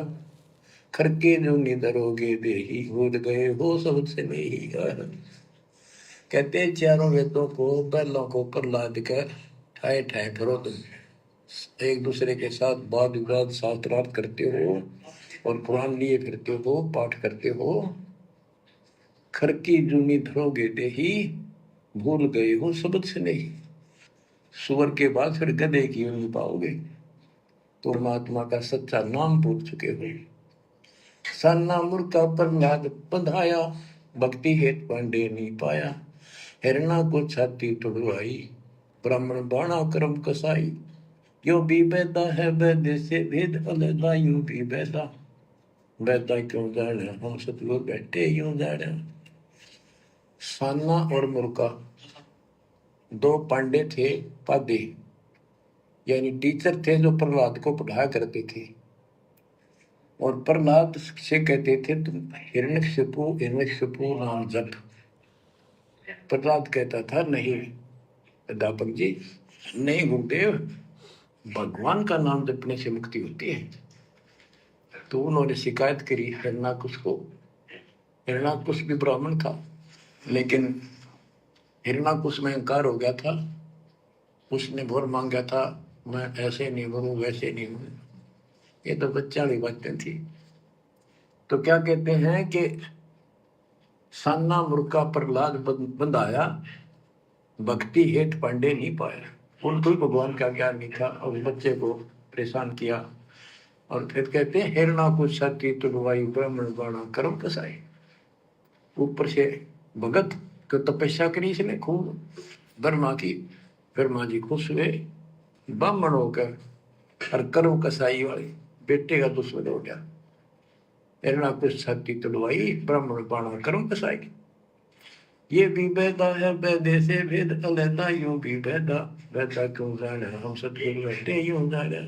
B: खरके जो निधरोगे देही, भूल गए हो सबसे नहीं। कहते हैं चारों वेदों को बैलों को ऊपर लाद कर ठाए ठाए फिरो, तुम एक दूसरे के साथ वाद विवाद शास्त्रार्थ करते हो और कुरान लिए फिरते हो, पाठ करते हो। खरकी जूनी धरोगे देही, भूल गए हो सबद से नहीं। सुअर के बाद फिर गधे की यूं पाओगे, तो परमात्मा का सच्चा नाम भूल चुके हो। साना मुर्का पर नाग बंधाया, भक्ति हेत पांडे नहीं पाया, हिरणा को छाती तुड़वाई, ब्राह्मण बाणा कर्म कसाई। यो भी बैदा है बैदे से भेद अलैदा, यूं भी बैदा बैदा क्यों जाने, हम सतगुरु बैठे यूं जाने। साना और मुर्का 2 पांडे थे, पादे यानी टीचर थे जो प्रहलाद को पढ़ाया करते थे। और प्रहलाद से कहते थे तुम हिरण्यकशिपु नाम जप। प्रहलाद कहता था नहीं अध्यापक जी, नहीं गुरुदेव, भगवान का नाम जपने से मुक्ति होती है। तो उन्होंने शिकायत करी हिरण्याकुश को। हिरण्याकुश भी ब्राह्मण था, लेकिन हिरण्याकुश में अहंकार हो गया था। उसने भोर मांगा था, मैं ऐसे नहीं बनूं वैसे नहीं बनूं। ये तो बच्चा वाली बातें थी। तो क्या कहते हैं कि साना मुर्का प्रहलाद बंधाया, भक्ति हेत पांडे नहीं पाया। उनको ही भगवान का ज्ञान नहीं था और बच्चे को परेशान किया। और फिर कहते हैं हिरण्याकुश छाती तुड़वाई, ब्राह्मण बाणा कर्म कसाई। ऊपर से भगत को तपस्या करी इसने खूब ब्रह्मा की, ब्रह्मा जी खुश हुए, ब्राह्मण होकर और कर्म कसाई वाले बेटे का दुश्मन हो गया। हिरण्याकुश छाती तुड़वाई, ब्राह्मण बाणा कर्म कसाई। ये भी बैदा है बैदे से भेद अलैदा, यूं भी बैदा बैदा क्यों जाने, हम सतगुरु बैठे यूं जाने।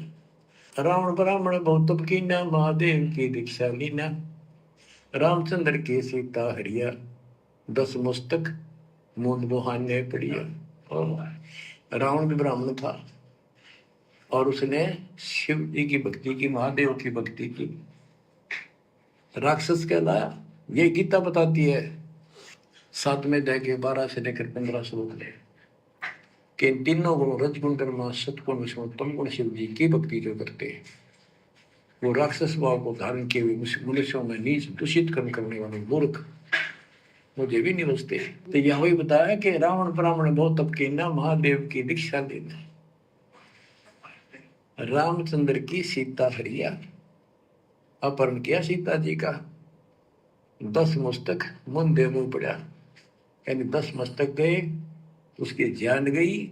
B: रावण ब्राह्मण बहुत तप कीना, महादेव की दीक्षा लीना, रामचंद्र की सीता हरिया, 10 मुस्तक मूंद बुहाने पड़िया। और रावण भी ब्राह्मण था और उसने शिव जी की भक्ति की, महादेव की भक्ति की, राक्षस कहलाया। ये गीता बताती है 7वें अध्याय के 12 से लेकर 15 श्लोक में कि इन तीनों गुण रजगुण ब्रह्मा सतगुण विष्णु तम गुण शिव जी की भक्ति जो करते हैं, वो राक्षस भाव को धारण किए हुए मनुष्यों में नीच दूषित कर्म करने वाले मूर्ख मुझे भी नहीं बचते। तो यहाँ वही बताया कि रावण ब्राह्मण बहुत तप कीना, महादेव की दीक्षा लेना। रामचंद्र की सीता हरिया, अपहरण किया सीता जी का, 10 मस्तक मुंह मुंह पड़ा, यानी 10 मस्तक गए, उसकी जान गई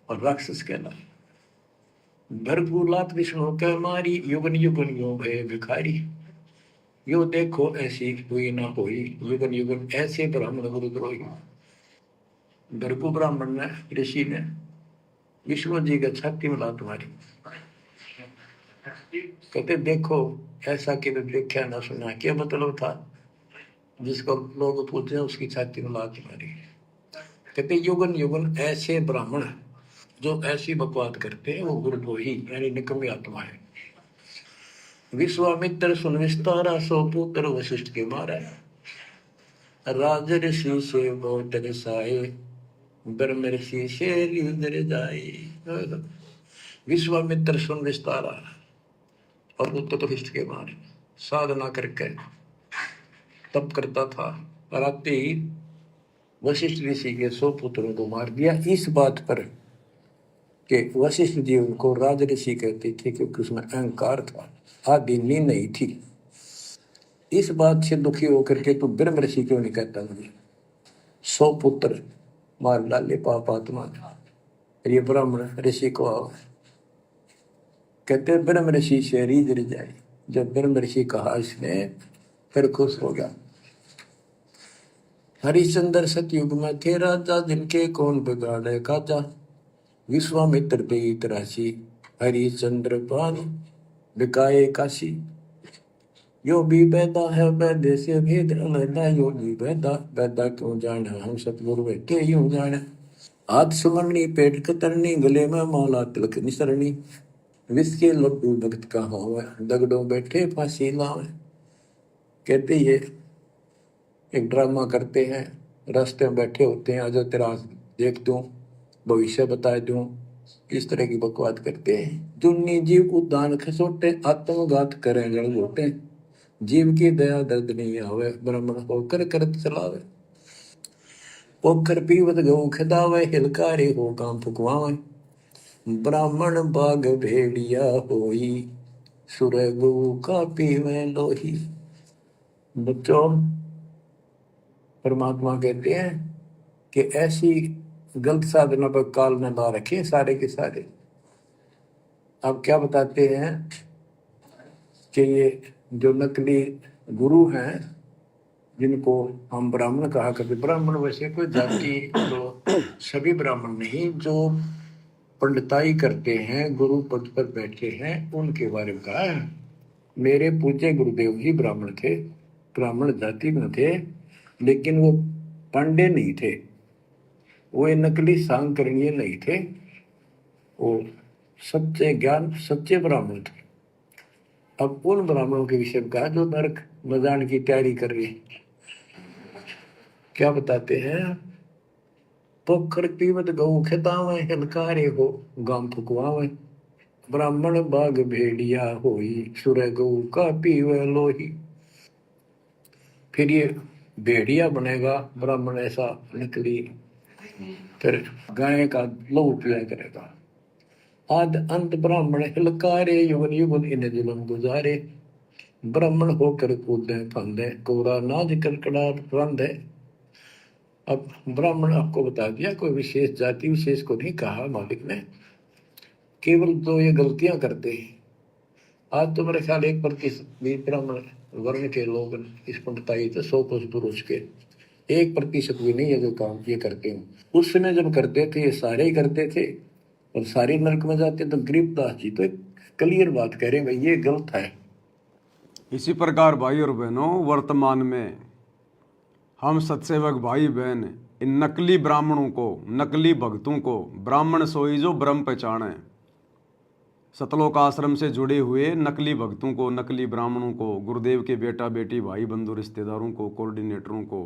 B: और राक्षस कहला। भरपूर लात विष्णु कह मारी, युगन युगन यो भय भिखारी। यो देखो ऐसी हुई ना होई, युगन युगन ऐसे ब्राह्मण गुरुद्रोही। भरपू ब्राह्मण ने, ऋषि ने विष्णु जी का छाती में लात मारी, कहते देखो ऐसा कि देखा ना सुना। क्या मतलब था? जिसको लोग पूछते हैं उसकी छाती में लात मारी। कहते युगन युगन ऐसे ब्राह्मण जो ऐसी बकवाद करते हैं वो गुरुद्रोही यानी निकम्मी आत्मा है। विश्वामित्र सुन विस्तारा, सो पुत्र वशिष्ठ के मारा। राज ऋषि से बहुत रसाए, ब्रह्म ऋषि से लीदर जाए। विश्वामित्र सुन विस्तारा और पुत्र वशिष्ठ के मारे। साधना करके तप करता था, रात ही वशिष्ठ ऋषि के 100 पुत्रों को मार दिया। इस बात पर कि वशिष्ठ जी उनको राज ऋषि कहते थे क्योंकि उसमें अहंकार था, आदि नींद नहीं थी। इस बात से दुखी होकर के तू ब्रह्म ऋषि क्यों नहीं कहता? मुझे 100 पुत्र मार डाले पाप आत्मा। ये ब्राह्मण ऋषि को आओ, कहते ब्रह्म ऋषि से रीझ जाए। जब ब्रह्म ऋषि कहा इसने, फिर खुश हो गया। हरिश्चंद्र सतयुग में थे राजा, जिनके कौन बिगाड़े काजा। विश्वामित्र पे राशि, हरिश्चंद्र पान बिकाए काशी। यो भी पैदा है वैद्य से भेद अलैदा, यो भी पैदा क्यों जाने, हम सतगुरु बैठे यूं जाने। हाथ सुमरनी पेट कतरनी, गले में माला तिलक निसरनी। विष के लड्डू भगत का होवे, दगड़ों बैठे फांसी लावे। कहते ये एक ड्रामा करते हैं, रास्ते में बैठे होते हैं, आजा तेरा देख दूं, भविष्य बता दूं, इस तरह की बकवाद करते हैं। दुन्नी जीव उद्दान खसोटे, आत्मघात करें गड़गोटे। जीव की दया दर्द नहीं आवे, ब्राह्मण होकर करत चलावे। पोखर पीवत गऊ खिदावे, हिलकारे हो काम फुकवावे। ब्राह्मण बाग भेड़िया होई, सुर गऊ का पीवे लोही। बच्चों, परमात्मा कहते हैं कि ऐसी गलत साधना पर काल में ला रखे सारे के सारे। अब क्या बताते हैं कि ये जो नकली गुरु हैं, जिनको हम ब्राह्मण कहा करते, ब्राह्मण वैसे कोई जाति तो सभी ब्राह्मण नहीं, जो पंडिताई करते हैं, गुरु पद पर बैठे हैं, उनके बारे में कहा है। मेरे पूज्य गुरुदेव ही ब्राह्मण थे, ब्राह्मण जाति में थे, लेकिन वो पांडे नहीं थे, वो नकली सांकरणीय नहीं थे, वो सच्चे ज्ञान सच्चे ब्राह्मण थे। अब उन ब्राह्मणों के विषय में कहा जो नरक में जाने की तैयारी कर रहे हैं। क्या बताते हैं? पोखर पीवत गऊ खितावे, हिलकारे हो गाम फुकवावे। ब्राह्मण बाग भेड़िया होई, सुर गऊ का पीवे लोही। फिर ये भेड़िया बनेगा ब्राह्मण, ऐसा निकली, फिर गाय का लहू पिया करेगा। आद अंत ब्राह्मण हिलकारे, युगन युगन इन जुलम गुजारे। ब्राह्मण होकर कूदे फंदे, कोरा नाज कड़कड़ा रंधे। अब ब्राह्मण आपको बता दिया, कोई विशेष जाति विशेष को नहीं कहा मालिक ने, केवल तो ये गलतियां करते हैं। आज तो मेरे ख्याल 1% भी ब्राह्मण वर्ण के लोग इस पंडिताई से 100 पुरुष के 1% भी नहीं है जो काम ये करते हैं। उस समय जब करते थे ये सारे ही करते थे और सारे नरक में जाते, तो गरीबदास जी तो क्लियर बात कह रहे हैं, भाई ये गलत है।
A: इसी प्रकार भाई और बहनों, वर्तमान में हम सत्सेवक भाई बहन इन नकली ब्राह्मणों को, नकली भक्तों को, ब्राह्मण सोई जो ब्रह्म पहचाने, सतलोक आश्रम से जुड़े हुए नकली भक्तों को, नकली ब्राह्मणों को, गुरुदेव के बेटा बेटी भाई बंधु रिश्तेदारों को, कोऑर्डिनेटरों को,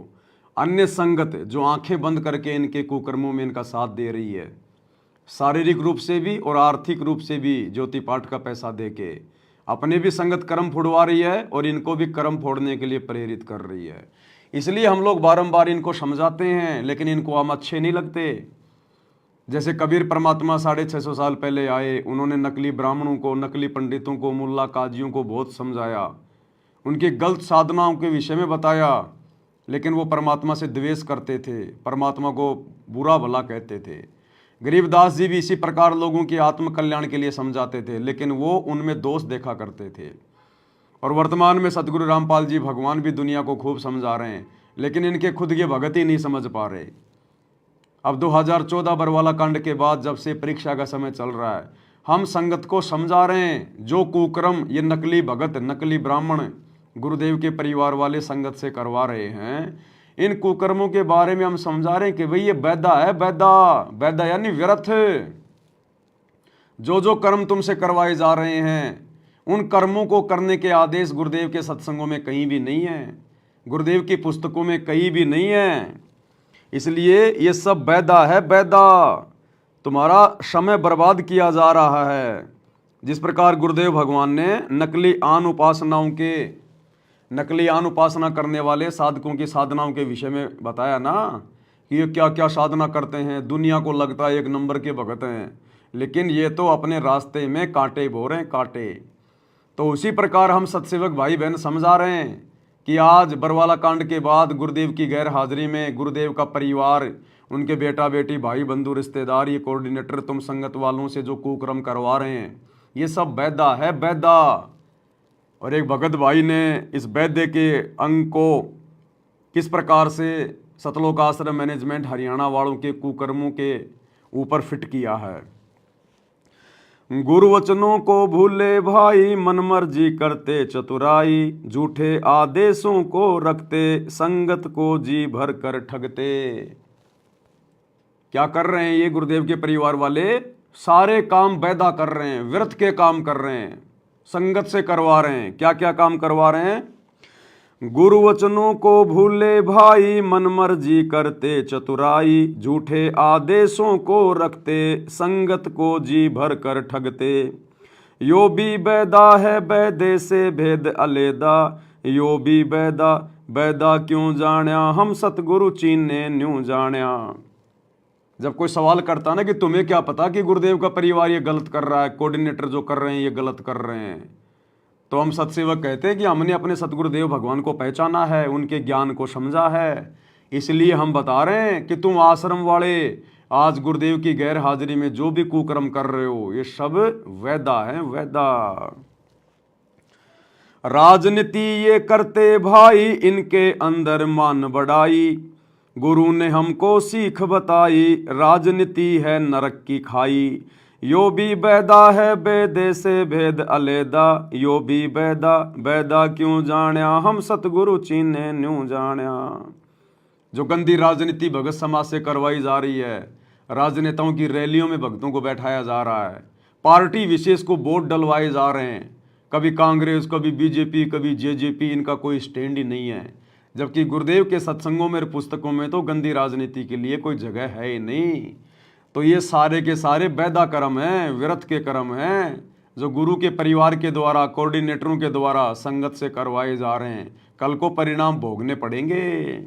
A: अन्य संगत जो आंखें बंद करके इनके कुकर्मों में इनका साथ दे रही है, शारीरिक रूप से भी और आर्थिक रूप से भी ज्योति पाठ का पैसा देके अपने भी संगत कर्म फोड़वा रही है और इनको भी कर्म फोड़ने के लिए प्रेरित कर रही है। इसलिए हम लोग बारंबार इनको समझाते हैं, लेकिन इनको हम अच्छे नहीं लगते। जैसे कबीर परमात्मा 650 साल पहले आए, उन्होंने नकली ब्राह्मणों को, नकली पंडितों को, मुल्ला काजियों को बहुत समझाया, उनकी गलत साधनाओं के विषय में बताया, लेकिन वो परमात्मा से द्वेष करते थे, परमात्मा को बुरा भला कहते थे। गरीबदास जी भी इसी प्रकार लोगों की आत्म कल्याण के लिए समझाते थे, लेकिन वो उनमें दोष देखा करते थे। और वर्तमान में सतगुरु रामपाल जी भगवान भी दुनिया को खूब समझा रहे हैं, लेकिन इनके खुद के भगत ही नहीं समझ पा रहे। अब 2014 बरवाला कांड के बाद जब से परीक्षा का समय चल रहा है, हम संगत को समझा रहे हैं, जो कुकर्म ये नकली भगत, नकली ब्राह्मण गुरुदेव के परिवार वाले संगत से करवा रहे हैं, इन कुकर्मों के बारे में हम समझा रहे हैं कि भाई ये बैदा है, बैदा, बैदा यानी व्यर्थ। जो जो कर्म तुमसे करवाए जा रहे हैं, उन कर्मों को करने के आदेश गुरुदेव के सत्संगों में कहीं भी नहीं है, गुरुदेव की पुस्तकों में कहीं भी नहीं है। इसलिए ये सब बैदा है, बैदा, तुम्हारा समय बर्बाद किया जा रहा है। जिस प्रकार गुरुदेव भगवान ने नकली आन उपासना करने वाले साधकों की साधनाओं के विषय में बताया ना, कि ये क्या क्या साधना करते हैं, दुनिया को लगता है एक नंबर के भगत हैं, लेकिन ये तो अपने रास्ते में कांटे बो रहे हैं, कांटे। तो उसी प्रकार हम सत्सेवक भाई बहन समझा रहे हैं कि आज बरवाला कांड के बाद गुरुदेव की गैर हाजिरी में गुरुदेव का परिवार, उनके बेटा बेटी, भाई बंधु, रिश्तेदार, ये कोऑर्डिनेटर, तुम संगत वालों से जो कुकर्म करवा रहे हैं, ये सब बैदा है, बैदा। और एक भगत भाई ने इस बैदे के अंग को किस प्रकार से सतलोक आश्रम मैनेजमेंट हरियाणा वालों के कुकर्मों के ऊपर फिट किया है। गुरु वचनों को भूले भाई, मन मर्जी करते चतुराई, झूठे आदेशों को रखते, संगत को जी भर कर ठगते। क्या कर रहे हैं ये गुरुदेव के परिवार वाले? सारे काम बैदा कर रहे हैं, व्यर्थ के काम कर रहे हैं, संगत से करवा रहे हैं। क्या क्या काम करवा रहे हैं? गुरु वचनों को भूले भाई, मन मर्जी करते चतुराई, झूठे आदेशों को रखते, संगत को जी भर कर ठगते। यो भी बैदा है, बैदे से भेद अलेदा, यो भी बैदा, बैदा क्यों जाण्या, हम सतगुरु चीने न्यू जाण्या। जब कोई सवाल करता ना कि तुम्हें क्या पता कि गुरुदेव का परिवार ये गलत कर रहा है, कोऑर्डिनेटर जो कर रहे हैं ये गलत कर रहे हैं, तो हम सत्सेवक कहते हैं कि हमने अपने सतगुरुदेव भगवान को पहचाना है, उनके ज्ञान को समझा है, इसलिए हम बता रहे हैं कि तुम आश्रम वाले आज गुरुदेव की गैर हाजिरी में जो भी कुकर्म कर रहे हो, ये सब वैदा है, वैदा। राजनीति ये करते भाई, इनके अंदर मान बढ़ाई, गुरु ने हमको सीख बताई, राजनीति है नरक की खाई। यो भी बैदा है, बैदे से भेद अलेदा, यो भी बैदा, बैदा क्यों जाण्या, हम सतगुरु चीने न्यू जाण्या। जो गंदी राजनीति भगत समाज से करवाई जा रही है, राजनेताओं की रैलियों में भक्तों को बैठाया जा रहा है, पार्टी विशेष को वोट डलवाए जा रहे हैं, कभी कांग्रेस, कभी बीजेपी, कभी जेजेपी, इनका कोई स्टैंड ही नहीं है। जबकि गुरुदेव के सत्संगों में, पुस्तकों में तो गंदी राजनीति के लिए कोई जगह है ही नहीं। तो ये सारे के सारे बैदा कर्म हैं, व्यर्थ के कर्म हैं, जो गुरु के परिवार के द्वारा, कोऑर्डिनेटरों के द्वारा संगत से करवाए जा रहे हैं। कल को परिणाम भोगने पड़ेंगे।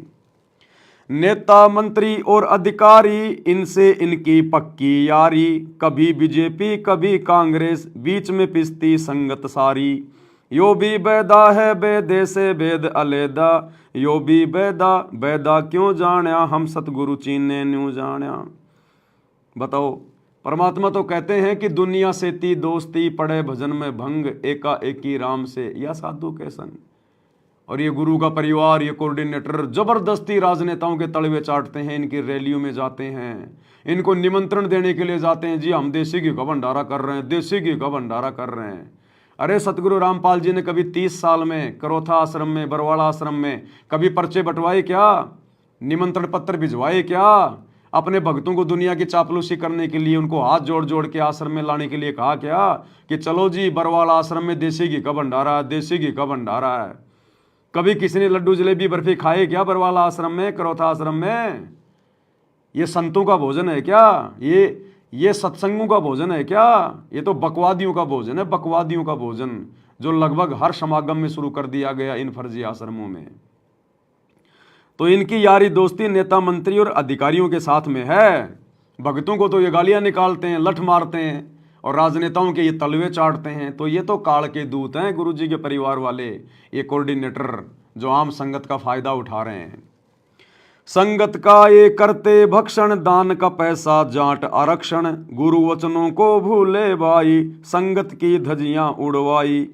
A: नेता, मंत्री और अधिकारी, इनसे इनकी पक्की यारी, कभी बीजेपी कभी कांग्रेस, बीच में पिसती संगत सारी। यो भी बैदा है, बैदे से भेद अलेदा, यो भी बैदा, बैदा क्यों जाण्या, हम सतगुरु चीने न्यू जाण्या। बताओ, परमात्मा तो कहते हैं कि दुनिया से ती दोस्ती, पड़े भजन में भंग, एका एकी राम से या साधु के संग। और ये गुरु का परिवार, ये कोऑर्डिनेटर जबरदस्ती राजनेताओं के तलवे चाटते हैं, इनकी रैलियों में जाते हैं, इनको निमंत्रण देने के लिए जाते हैं, जी हम देसी घी का भंडारा कर रहे हैं, देसी घी का भंडारा कर रहे हैं। अरे सतगुरु रामपाल जी ने कभी 30 साल में करोथा आश्रम में, बरवाला आश्रम में कभी पर्चे बंटवाए क्या? निमंत्रण पत्र भिजवाए क्या? अपने भक्तों को दुनिया की चापलूसी करने के लिए उनको हाथ जोड़ जोड़ के आश्रम में लाने के लिए कहा क्या कि चलो जी बरवाला आश्रम में देसी घी का भंडारा है, देसी घी का भंडारा है? कभी किसी ने लड्डू जलेबी बर्फी खाए क्या बरवाला आश्रम में, करोथा आश्रम में? ये संतों का भोजन है क्या? ये सत्संगों का भोजन है क्या? ये तो बकवादियों का भोजन है, बकवादियों का भोजन, जो लगभग हर समागम में शुरू कर दिया गया इन फर्जी आश्रमों में। तो इनकी यारी दोस्ती नेता मंत्री और अधिकारियों के साथ में है। भक्तों को तो ये गालियां निकालते हैं, लठ मारते हैं और राजनेताओं के ये तलवे चाटते हैं। तो ये तो काल के दूत हैं गुरुजी के परिवार वाले, ये कोऑर्डिनेटर जो आम संगत का फायदा उठा रहे हैं। संगत का ये करते भक्षण, दान का पैसा जाट आरक्षण, गुरु वचनों को भूले भाई, संगत की धजियां उड़वाई।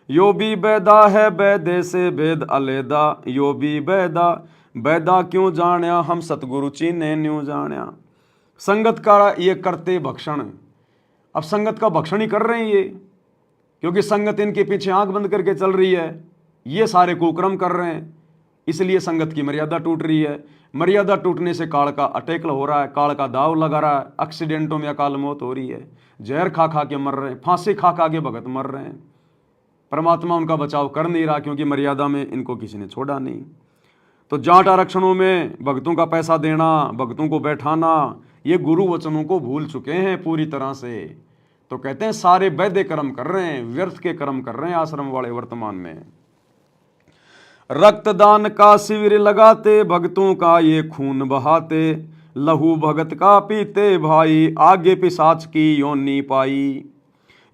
A: यो भी बैदा है बैदे से भेद अलैदा, यो भी बैदा बैदा क्यों जाण्या, हम सतगुरु चीने न्यू जाण्या। संगत का ये करते भक्षण, अब संगत का भक्षण ही कर रहे हैं ये, क्योंकि संगत इनके पीछे आंख बंद करके चल रही है, ये सारे कुकर्म कर रहे हैं, इसलिए संगत की मर्यादा टूट रही है। मर्यादा टूटने से काल का अटैक हो रहा है, काल का दाव लगा रहा है, एक्सीडेंटों में अकाल मौत हो रही है, जहर खा खा के मर रहे हैं, फांसी खा खा के भगत मर रहे हैं। परमात्मा उनका बचाव कर नहीं रहा, क्योंकि मर्यादा में इनको किसी ने छोड़ा नहीं। तो जाट आरक्षणों में भक्तों का पैसा देना, भक्तों को बैठाना, ये गुरु वचनों को भूल चुके हैं पूरी तरह से। तो कहते हैं सारे वैद्य कर्म कर रहे हैं, व्यर्थ के कर्म कर रहे हैं आश्रम वाले वर्तमान में। रक्तदान का शिविर लगाते, भक्तों का ये खून बहाते, लहू भगत का पीते भाई, आगे पिशाच की योनि पाई।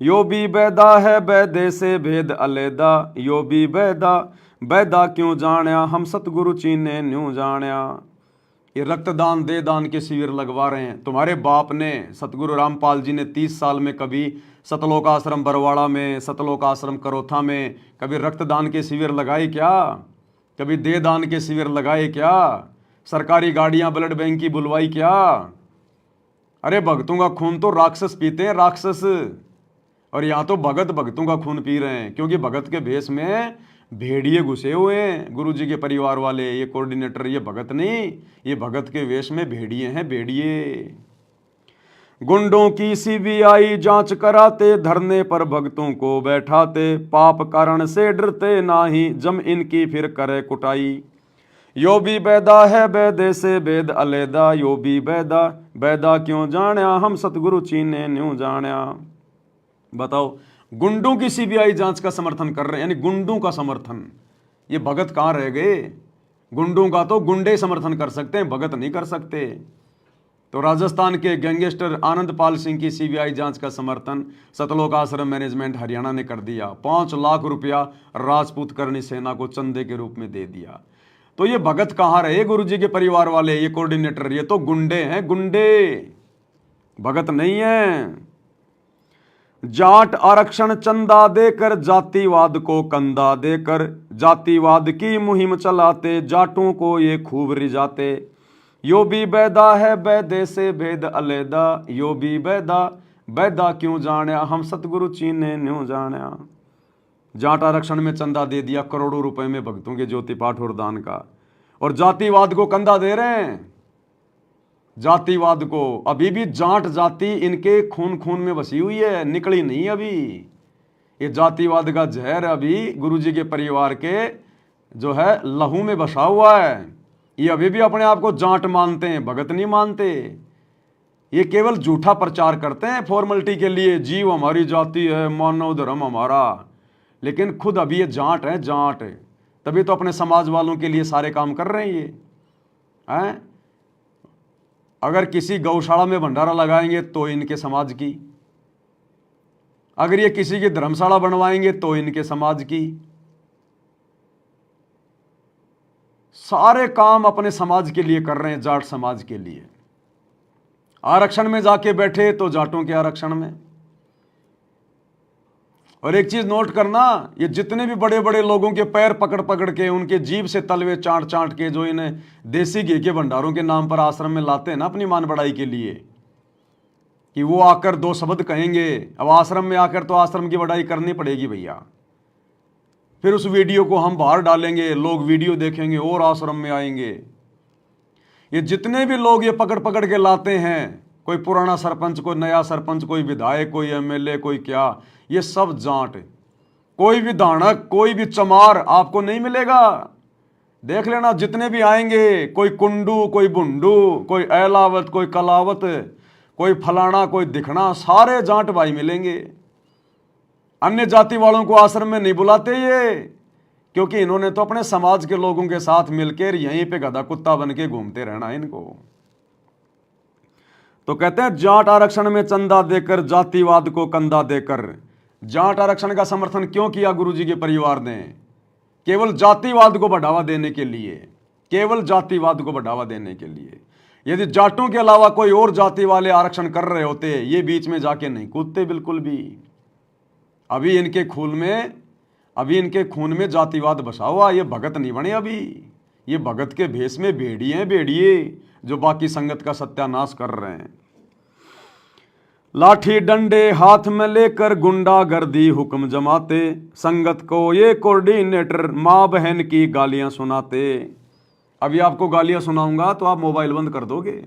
A: यो भी बैदा है बैदे से भेद अलैदा, यो भी बैदा बैदा क्यों जाण्या, हम सतगुरु चीने न्यू जाण्या। ये रक्तदान दे दान के शिविर लगवा रहे हैं। तुम्हारे बाप ने, सतगुरु रामपाल जी ने 30 साल में कभी सतलोक आश्रम बरवाड़ा में, सतलोक आश्रम करोथा में कभी रक्तदान के शिविर लगाए क्या? कभी दे दान के शिविर लगाए क्या? सरकारी गाड़ियां ब्लड बैंक की बुलवाई क्या? अरे भक्तों का खून तो राक्षस पीते हैं, राक्षस। और यहाँ तो भगत भक्तों का खून पी रहे हैं, क्योंकि भगत के भेष में भेड़िए घुसे हुए हैं गुरुजी के परिवार वाले। ये कोऑर्डिनेटर, ये भगत नहीं, ये भगत के वेश में भेड़िए हैं, भेड़िए। गुंडों की सीबीआई जांच कराते, धरने पर भक्तों को बैठाते, पाप कारण से डरते नाही, जम इनकी फिर करे कुटाई। यो भी बैदा है बैदे से भेद अलैदा, यो भी बैदा बैदा क्यों जाण्या, हम सतगुरु चीने न्यू जाण्या। बताओ, गुंडों की सीबीआई जांच का समर्थन कर रहे हैं, यानी गुंडों का समर्थन। ये भगत कहां रह गए? गुंडों का तो गुंडे समर्थन कर सकते हैं, भगत नहीं कर सकते। तो राजस्थान के गैंगस्टर आनंद पाल सिंह की सीबीआई जांच का समर्थन सतलोक आश्रम मैनेजमेंट हरियाणा ने कर दिया। 5 लाख रुपया राजपूत करनी सेना को चंदे के रूप में दे दिया। तो ये भगत कहां रहे गुरुजी के परिवार वाले? ये कोऑर्डिनेटर, ये तो गुंडे हैं, गुंडे, भगत नहीं है। जाट आरक्षण चंदा देकर, जातिवाद को कंधा देकर, जातिवाद की मुहिम चलाते, जाटों को ये खूब रिझाते। यो भी बैदा है बैदे से भेद अलैदा, यो भी बैदा बैदा क्यों जाण्या, हम सतगुरु चीने न्यू जाण्या। जाट आरक्षण में चंदा दे दिया करोड़ों रुपए में भक्तों के ज्योति पाठ और दान का, और जातिवाद को कंधा दे रहे हैं। जातिवाद को अभी भी जाट जाति इनके खून खून में बसी हुई है, निकली नहीं अभी। ये जातिवाद का जहर अभी गुरुजी के परिवार के जो है लहू में बसा हुआ है। ये अभी भी अपने आप को जाट मानते हैं, भगत नहीं मानते। ये केवल झूठा प्रचार करते हैं फॉर्मेलिटी के लिए, जीव हमारी जाति है, मानव धर्म हमारा, लेकिन खुद अभी ये जाट है, जाट। तभी तो अपने समाज वालों के लिए सारे काम कर रहे हैं ये हैं। अगर किसी गौशाला में भंडारा लगाएंगे तो इनके समाज की, अगर ये किसी की धर्मशाला बनवाएंगे तो इनके समाज की। सारे काम अपने समाज के लिए कर रहे हैं, जाट समाज के लिए। आरक्षण में जाके बैठे तो जाटों के आरक्षण में। और एक चीज नोट करना, ये जितने भी बड़े बड़े लोगों के पैर पकड़ पकड़ के, उनके जीभ से तलवे चाट चाट के जो इन्हें देसी घी के भंडारों के नाम पर आश्रम में लाते हैं ना अपनी मान बढ़ाई के लिए, कि वो आकर 2 शब्द कहेंगे। अब आश्रम में आकर तो आश्रम की बढ़ाई करनी पड़ेगी भैया। फिर उस वीडियो को हम बाहर डालेंगे, लोग वीडियो देखेंगे और आश्रम में आएंगे। ये जितने भी लोग ये पकड़ पकड़ के लाते हैं, कोई पुराना सरपंच, कोई नया सरपंच, कोई विधायक, कोई एमएलए, कोई क्या, ये सब जाट। कोई भी दानक, कोई भी चमार आपको नहीं मिलेगा। देख लेना, जितने भी आएंगे, कोई कुंडू, कोई बुंडू, कोई एलावत, कोई कलावत, कोई फलाना, कोई दिखना, सारे जाट भाई मिलेंगे। अन्य जाति वालों को आश्रम में नहीं बुलाते ये, क्योंकि इन्होंने तो अपने समाज के लोगों के साथ मिलकर यहीं पे गधा कुत्ता बन के घूमते रहना है इनको। तो कहते हैं जाट आरक्षण में चंदा देकर, जातिवाद को कंधा देकर। जाट आरक्षण का समर्थन क्यों किया गुरुजी के परिवार ने? केवल जातिवाद को बढ़ावा देने के लिए, केवल जातिवाद को बढ़ावा देने के लिए। यदि जाटों के अलावा कोई और जाति वाले आरक्षण कर रहे होते, ये बीच में जाके नहीं कूदते बिल्कुल भी। अभी इनके खून में जातिवाद बसा हुआ। ये भगत नहीं बने अभी, ये भगत के भेष में भेड़िए हैं, भेड़िए जो बाकी संगत का सत्यानाश कर रहे हैं। लाठी डंडे हाथ में लेकर गुंडागर्दी हुक्म जमाते, संगत को ये कोऑर्डिनेटर माँ बहन की गालियां सुनाते। अभी आपको गालियां सुनाऊंगा तो आप मोबाइल बंद कर दोगे।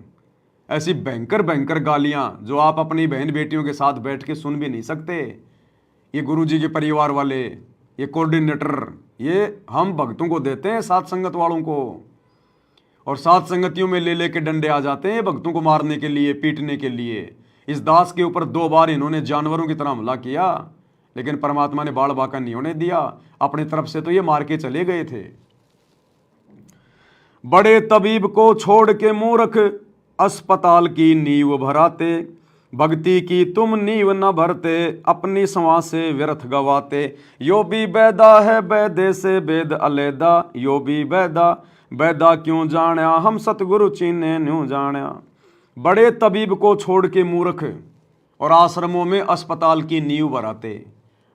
A: ऐसी भयंकर भयंकर गालियां जो आप अपनी बहन बेटियों के साथ बैठ के सुन भी नहीं सकते। ये गुरुजी के परिवार वाले, ये कोऑर्डिनेटर, ये हम भक्तों को देते हैं, साथ संगत वालों को, और साथ संगतियों में ले लेके डंडे आ जाते हैं भक्तों को मारने के लिए, पीटने के लिए। इस दास के ऊपर 2 बार इन्होंने जानवरों की तरह हमला किया, लेकिन परमात्मा ने बाल बाका नहीं होने दिया। अपनी तरफ से तो ये मार के चले गए थे। बड़े तबीब को छोड़ के मूर्ख अस्पताल की नींव भराते, भक्ति की तुम नींव न भरते, अपनी सवा से व्यर्थ गवाते। यो भी बैदा है बैदे से वेद अलैदा, यो भी बैदा बैदा क्यों जाण्या, हम सतगुरु चीने न्यू जाण्या। बड़े तबीब को छोड़ के मूर्ख और आश्रमों में अस्पताल की नींव भराते।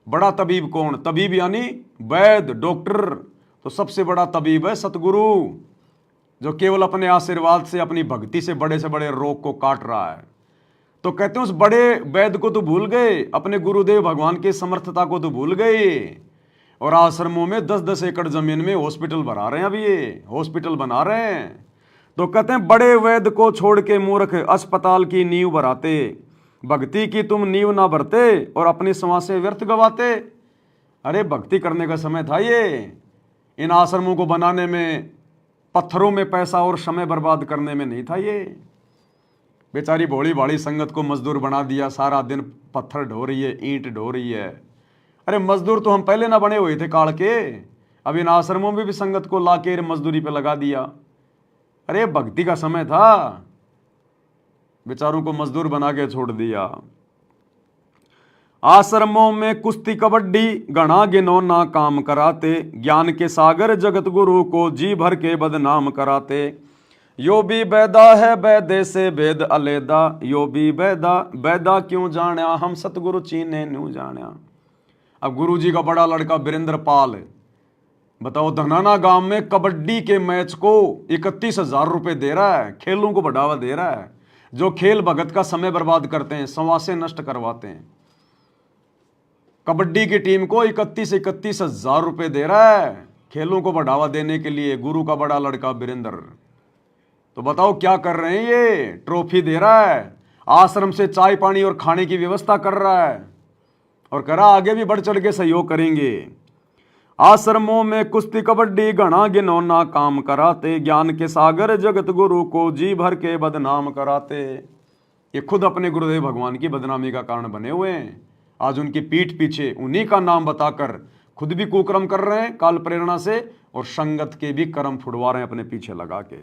A: बड़ा तबीब कौन? तबीब यानी वैद, डॉक्टर। तो सबसे बड़ा तबीब है सतगुरु, जो केवल अपने आशीर्वाद से, अपनी भक्ति से बड़े रोग को काट रहा है। तो कहते हैं उस बड़े वैद को तो भूल गए, अपने गुरुदेव भगवान की समर्थता को तो भूल गए, और आश्रमों में 10-10 एकड़ जमीन में हॉस्पिटल बना रहे हैं। अभी ये हॉस्पिटल बना रहे हैं। तो कहते हैं बड़े वैद को छोड़ के मूर्ख अस्पताल की नींव भराते, भक्ति की तुम नींव ना भरते, और अपनी सवा से व्यर्थ गवाते। अरे भक्ति करने का समय था ये, इन आश्रमों को बनाने में, पत्थरों में पैसा और समय बर्बाद करने में नहीं था ये। बेचारी भोली भाली संगत को मजदूर बना दिया, सारा दिन पत्थर ढो रही है, ईंट ढो रही है। अरे मजदूर तो हम पहले ना बने हुए थे काल के, अब इन आश्रमों में भी संगत को लाके मजदूरी पे लगा दिया। अरे भक्ति का समय था, बेचारों को मजदूर बना के छोड़ दिया। आश्रमों में कुश्ती कबड्डी घना गिनौना काम कराते, ज्ञान के सागर जगत गुरु को जी भर के बदनाम कराते। यो भी बैदा है बैदे से वेद अलैदा, यो भी बैदा बैदा क्यों जाण्या, हम सतगुरु चीने न्यू जाण्या। अब गुरुजी का बड़ा लड़का वीरेंद्र पाल, बताओ, धनाना गांव में कबड्डी के मैच को 31,000 रुपए दे रहा है, खेलों को बढ़ावा दे रहा है। जो खेल भगत का समय बर्बाद करते हैं, संवासे नष्ट करवाते हैं, कबड्डी की टीम को 31,000 रुपए दे रहा है खेलों को बढ़ावा देने के लिए, गुरु का बड़ा लड़का वीरेंद्र। तो बताओ क्या कर रहे हैं ये? ट्रॉफी दे रहा है, आश्रम से चाय पानी और खाने की व्यवस्था कर रहा है, और करा आगे भी बढ़ चढ़ के सहयोग करेंगे। आश्रमों में कुश्ती कबड्डी घना गिनौना काम कराते, ज्ञान के सागर जगत गुरु को जी भर के बदनाम कराते। ये खुद अपने गुरुदेव भगवान की बदनामी का कारण बने हुए हैं। आज उनकी पीठ पीछे उन्हीं का नाम बताकर खुद भी कुकर्म कर रहे हैं काल प्रेरणा से, और संगत के भी कर्म फुड़वा रहे हैं अपने पीछे लगा के।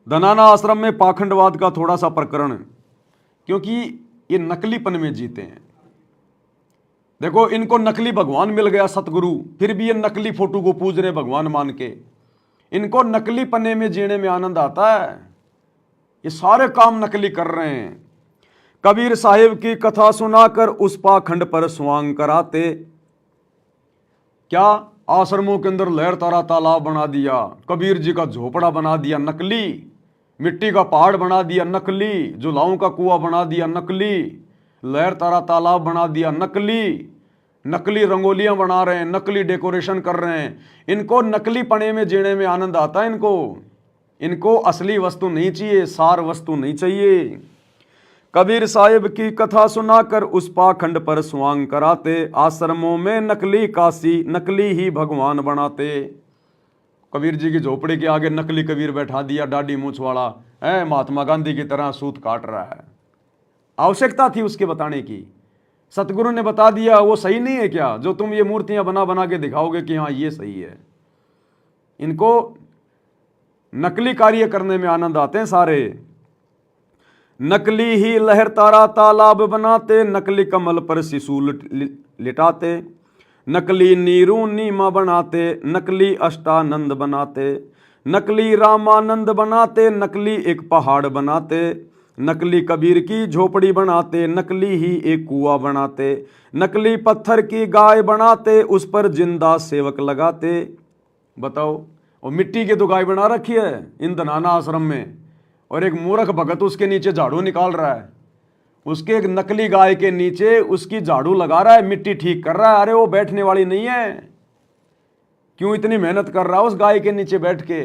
A: धनाना आश्रम में पाखंडवाद का थोड़ा सा प्रकरण, क्योंकि ये नकलीपन में जीते हैं। देखो, इनको नकली भगवान मिल गया सतगुरु, फिर भी ये नकली फोटो को पूज रहे भगवान मान के। इनको नकली पन्ने में जीने में आनंद आता है, ये सारे काम नकली कर रहे हैं। कबीर साहिब की कथा सुनाकर उस पाखंड पर स्वांग कराते। क्या? आश्रमों के अंदर लहर तारा तालाब बना दिया, कबीर जी का झोपड़ा बना दिया नकली, मिट्टी का पहाड़ बना दिया नकली, जुलाओं का कुआं बना दिया नकली, लहर तारा तालाब बना दिया नकली, नकली रंगोलियां बना रहे हैं, नकली डेकोरेशन कर रहे हैं। इनको नकली पने में जीने में आनंद आता है। इनको असली वस्तु नहीं चाहिए, सार वस्तु नहीं चाहिए। कबीर साहिब की कथा सुनाकर उस पाखंड पर स्वांग कराते, आश्रमों में नकली काशी नकली ही भगवान बनाते। कबीर जी की झोपड़ी के आगे नकली कबीर बैठा दिया, दाढ़ी मूंछ वाला है, महात्मा गांधी की तरह सूत काट रहा है। आवश्यकता थी उसके बताने की। सतगुरु ने बता दिया वो सही नहीं है क्या, जो तुम ये मूर्तियां बना बना के दिखाओगे कि हाँ ये सही है। इनको नकली कार्य करने में आनंद आते हैं सारे। नकली ही लहर तारा तालाब बनाते, नकली कमल पर शिशु लिटाते, नकली नीरू नीमा बनाते, नकली अष्टानंद बनाते, नकली रामानंद बनाते, नकली एक पहाड़ बनाते, नकली कबीर की झोपड़ी बनाते, नकली ही एक कुआं बनाते, नकली पत्थर की गाय बनाते, उस पर जिंदा सेवक लगाते। बताओ, और मिट्टी की तो गाय बना रखी है इन धनाना आश्रम में, और एक मूर्ख भगत उसके नीचे झाड़ू निकाल रहा है, उसके एक नकली गाय के नीचे उसकी झाड़ू लगा रहा है, मिट्टी ठीक कर रहा है। अरे वो बैठने वाली नहीं है, क्यों इतनी मेहनत कर रहा है उस गाय के नीचे बैठ के?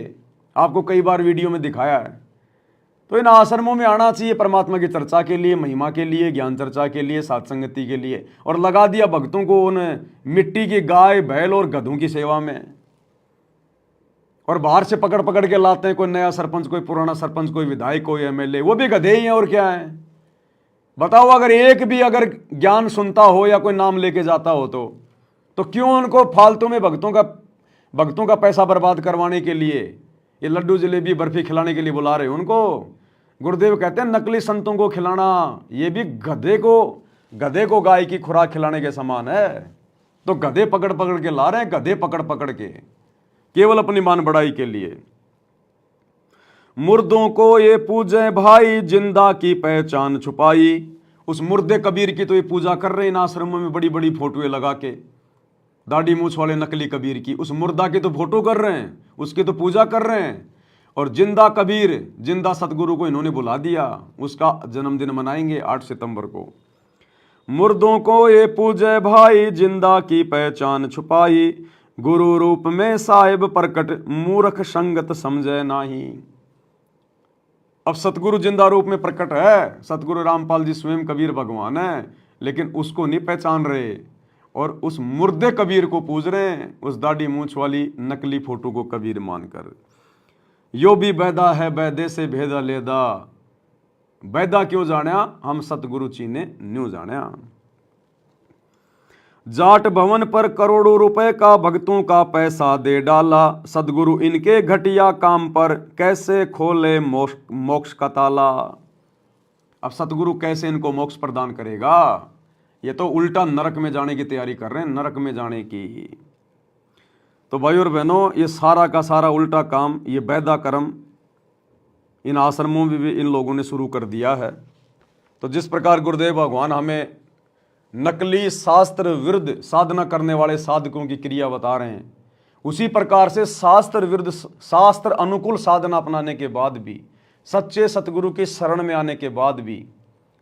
A: आपको कई बार वीडियो में दिखाया है। तो इन आश्रमों में आना चाहिए परमात्मा की चर्चा के लिए, महिमा के लिए, ज्ञान चर्चा के लिए, सत्संगति के लिए, और लगा दिया भक्तों को उन मिट्टी की गाय बैल और गधों की सेवा में। और बाहर से पकड़ पकड़ के लाते हैं, कोई नया सरपंच, कोई पुराना सरपंच, कोई विधायक, कोई एमएलए, वो भी गधे ही हैं और क्या है। बताओ, अगर एक भी अगर ज्ञान सुनता हो या कोई नाम लेके जाता हो तो क्यों उनको फालतू में भक्तों का पैसा बर्बाद करवाने के लिए, ये लड्डू जलेबी बर्फी खिलाने के लिए बुला रहे हो उनको? गुरुदेव कहते हैं नकली संतों को खिलाना ये भी गधे को गाय की खुराक खिलाने के समान है। तो गधे पकड़ पकड़ के ला रहे हैं, गधे पकड़ पकड़ के, केवल अपनी मान बढ़ाई के लिए। मुर्दों को ये पूजे भाई, जिंदा की पहचान छुपाई। उस मुर्दे कबीर की तो ये पूजा कर रहे हैं इन आश्रमों में, बड़ी बड़ी फोटोएं लगा के, दाढ़ी मूछ वाले नकली कबीर की। उस मुर्दा की तो फोटो कर रहे हैं, उसकी तो पूजा कर रहे हैं। और जिंदा कबीर, जिंदा सतगुरु को इन्होंने बुला दिया, उसका जन्मदिन मनाएंगे 8 सितंबर को। मुर्दों को ये पूजे भाई, जिंदा की पहचान छुपाई, गुरु रूप में साहिब प्रकट, मूर्ख संगत समझे नाही। अब सतगुरु जिंदा रूप में प्रकट है, सतगुरु रामपाल जी स्वयं कबीर भगवान है, लेकिन उसको नहीं पहचान रहे और उस मुर्दे कबीर को पूज रहे हैं, उस दाढ़ी मूछ वाली नकली फोटो को कबीर मानकर। यो भी बैदा है बैदे से भेदा लेदा, बैदा क्यों जाना हम सतगुरु चीने न्यू जाना। जाट भवन पर करोड़ों रुपए का भक्तों का पैसा दे डाला, सदगुरु इनके घटिया काम पर कैसे खोले मोक्ष का ताला। अब सतगुरु कैसे इनको मोक्ष प्रदान करेगा? ये तो उल्टा नरक में जाने की तैयारी कर रहे हैं, नरक में जाने की। तो भाई और बहनों, ये सारा का सारा उल्टा काम, ये बैदा कर्म इन आश्रमों में भी इन लोगों ने शुरू कर दिया है। तो जिस प्रकार गुरुदेव भगवान हमें नकली शास्त्र विरुद्ध साधना करने वाले साधकों की क्रिया बता रहे हैं, उसी प्रकार से शास्त्र विरुद्ध शास्त्र अनुकूल साधना अपनाने के बाद भी, सच्चे सतगुरु के शरण में आने के बाद भी,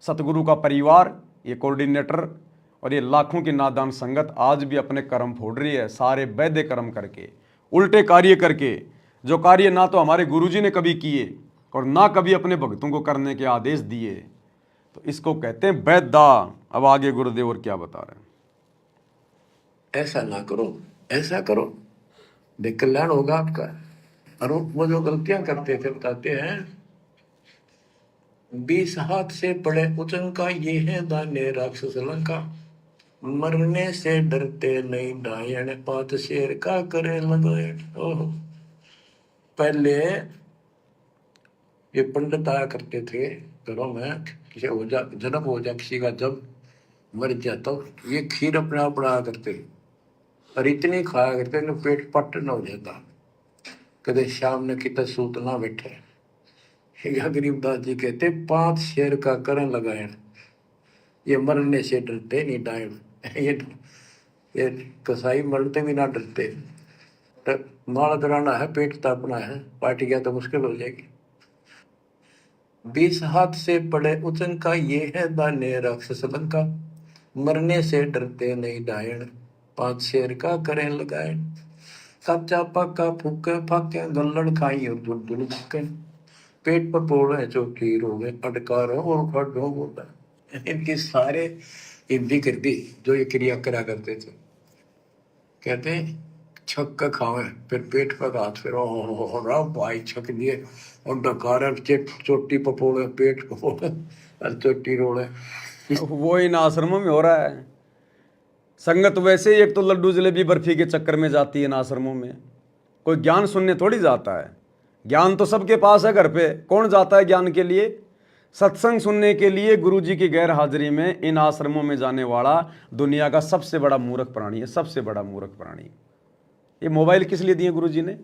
A: सतगुरु का परिवार, ये कोऑर्डिनेटर और ये लाखों की नादान संगत आज भी अपने कर्म फोड़ रही है, सारे वैद्य कर्म करके, उल्टे कार्य करके, जो कार्य ना तो हमारे गुरुजी ने कभी किए और ना कभी अपने भक्तों को करने के आदेश दिए। तो इसको कहते हैं वैदा। अब आगे गुरुदेव और क्या बता रहे हैं?
B: ऐसा ना करो, ऐसा करो, देख कल्याण होगा आपका। और वो जो गलतियां करते थे बताते हैं, 20 हाथ से पड़े उचंका, ये है दाने राक्षस लंका, मरने से डरते नहीं डायन, पात शेर का करे लगायन। ओह, पहले ये पंडित आया करते थे घरों में, किसी हो जा जन्म हो जा किसी का, जब मर जाता तो ये खीर अपने आप बनाया करते और इतनी खाया करते न पेट पट न हो जाता, कदे शाम ने कितना सूत ना बैठे। गरीबदास जी कहते 5 शेर का करण लगाए, ये मरने से डरते नहीं डायन। ये कसाई मरते भी ना डरते। तो माल कराना है, पेट तापना है, पार्टी गया तो मुश्किल हो जाएगी। 20 हाथ से पड़े उचंका, ये है दाने राक्षस लंका, मरने से डरते नहीं डायन, 5 शेर का करें लगायन, कच्चा पक्का फूके फाके, गल्लड़ खाई और दूर दूर फूके, पेट पर पोड़े चोटी रोगे, अटकारो और खड़ो बोला। इनकी सारे हिंदी कर दी जो ये क्रिया करा करते थे। कहते हैं छक का खावे, फिर पेट पर हाथ, फिर हो भाई छक दिए और डकार चोटी पपोड़े, पेट को और चोटी रोड़े।
A: वो इन आश्रमों में हो रहा है। संगत वैसे ही एक तो लड्डू जलेबी बर्फी के चक्कर में जाती है इन आश्रमों में। कोई ज्ञान सुनने थोड़ी जाता है। ज्ञान तो सबके पास है घर पे। कौन जाता है ज्ञान के लिए? सत्संग सुनने के लिए गुरु जी की गैर हाजिरी में इन आश्रमों में जाने वाला दुनिया का सबसे बड़ा मूर्ख प्राणी है, सबसे बड़ा मूर्ख प्राणी। ये मोबाइल किस लिए दिए गुरु जी ने?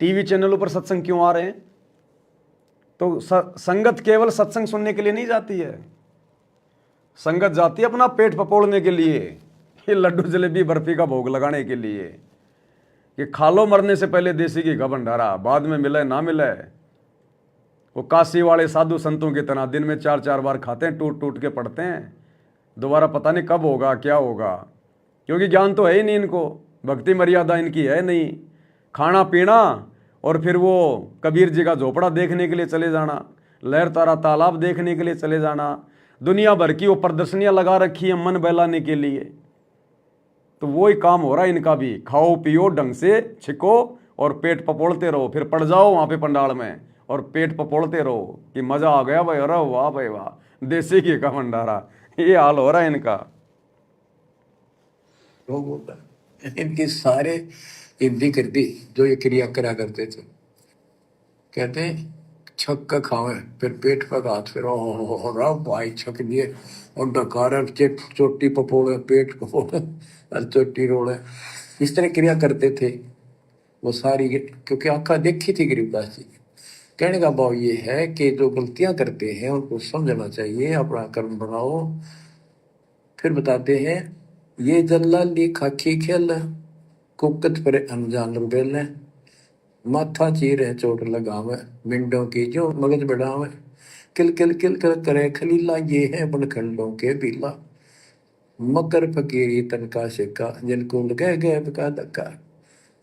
A: टीवी चैनलों पर सत्संग क्यों आ रहे हैं? तो संगत केवल सत्संग सुनने के लिए नहीं जाती है। संगत जाती है अपना पेट पपोड़ने के लिए, ये लड्डू जलेबी बर्फी का भोग लगाने के लिए कि खा लो मरने से पहले देसी घी का भंडारा, बाद में मिले ना मिले। वो काशी वाले साधु संतों की तरह दिन में 4-4 बार खाते हैं, टूट टूट के पड़ते हैं। दोबारा पता नहीं कब होगा क्या होगा, क्योंकि ज्ञान तो है ही नहीं इनको, भक्ति मर्यादा इनकी है नहीं। खाना पीना और फिर वो कबीर जी का झोपड़ा देखने के लिए चले जाना, लहर तारा तालाब देखने के लिए चले जाना, दुनिया भर की वो प्रदर्शनियां लगा रखी है मन बहलाने के लिए। तो वही काम हो रहा है इनका भी। खाओ पियो ढंग से, छिको और पेट पपोड़ते रहो, फिर पड़ जाओ वहां पे पंडाल में और पेट पपोड़ते रहो कि मजा आ गया भाई, अरे वाह भाई वाह, देसी घी का भंडारा। ये हाल हो रहा है इनका।
B: लोगों का इनके सारे हिंदी कर दी जो ये क्रिया करा करते थे। कहते हैं छक का खावे फिर पेट पर हाथ फिर हो रहा भाई छक दिए और डकार चोटी पपोड़े पेट पपोड़े और चोटी रोड़े, इस तरह क्रिया करते थे वो सारी। क्योंकि आंखा देखी थी गरीबदास जी। कहने का भाव ये है कि जो गलतियां करते हैं उनको समझना चाहिए, अपना कर्म बनाओ। फिर बताते हैं ये जल्लाली खाकी खेल कुकत पर अनजान रुबेल माथा चीरे चोट लगावे मिंडों की जो मगज बढ़ावे किल किल किल कर करे खलीला ये है बनखंडों के बीला मकर फकीरी तनका सिक्का जिनको लगे गए का धक्का।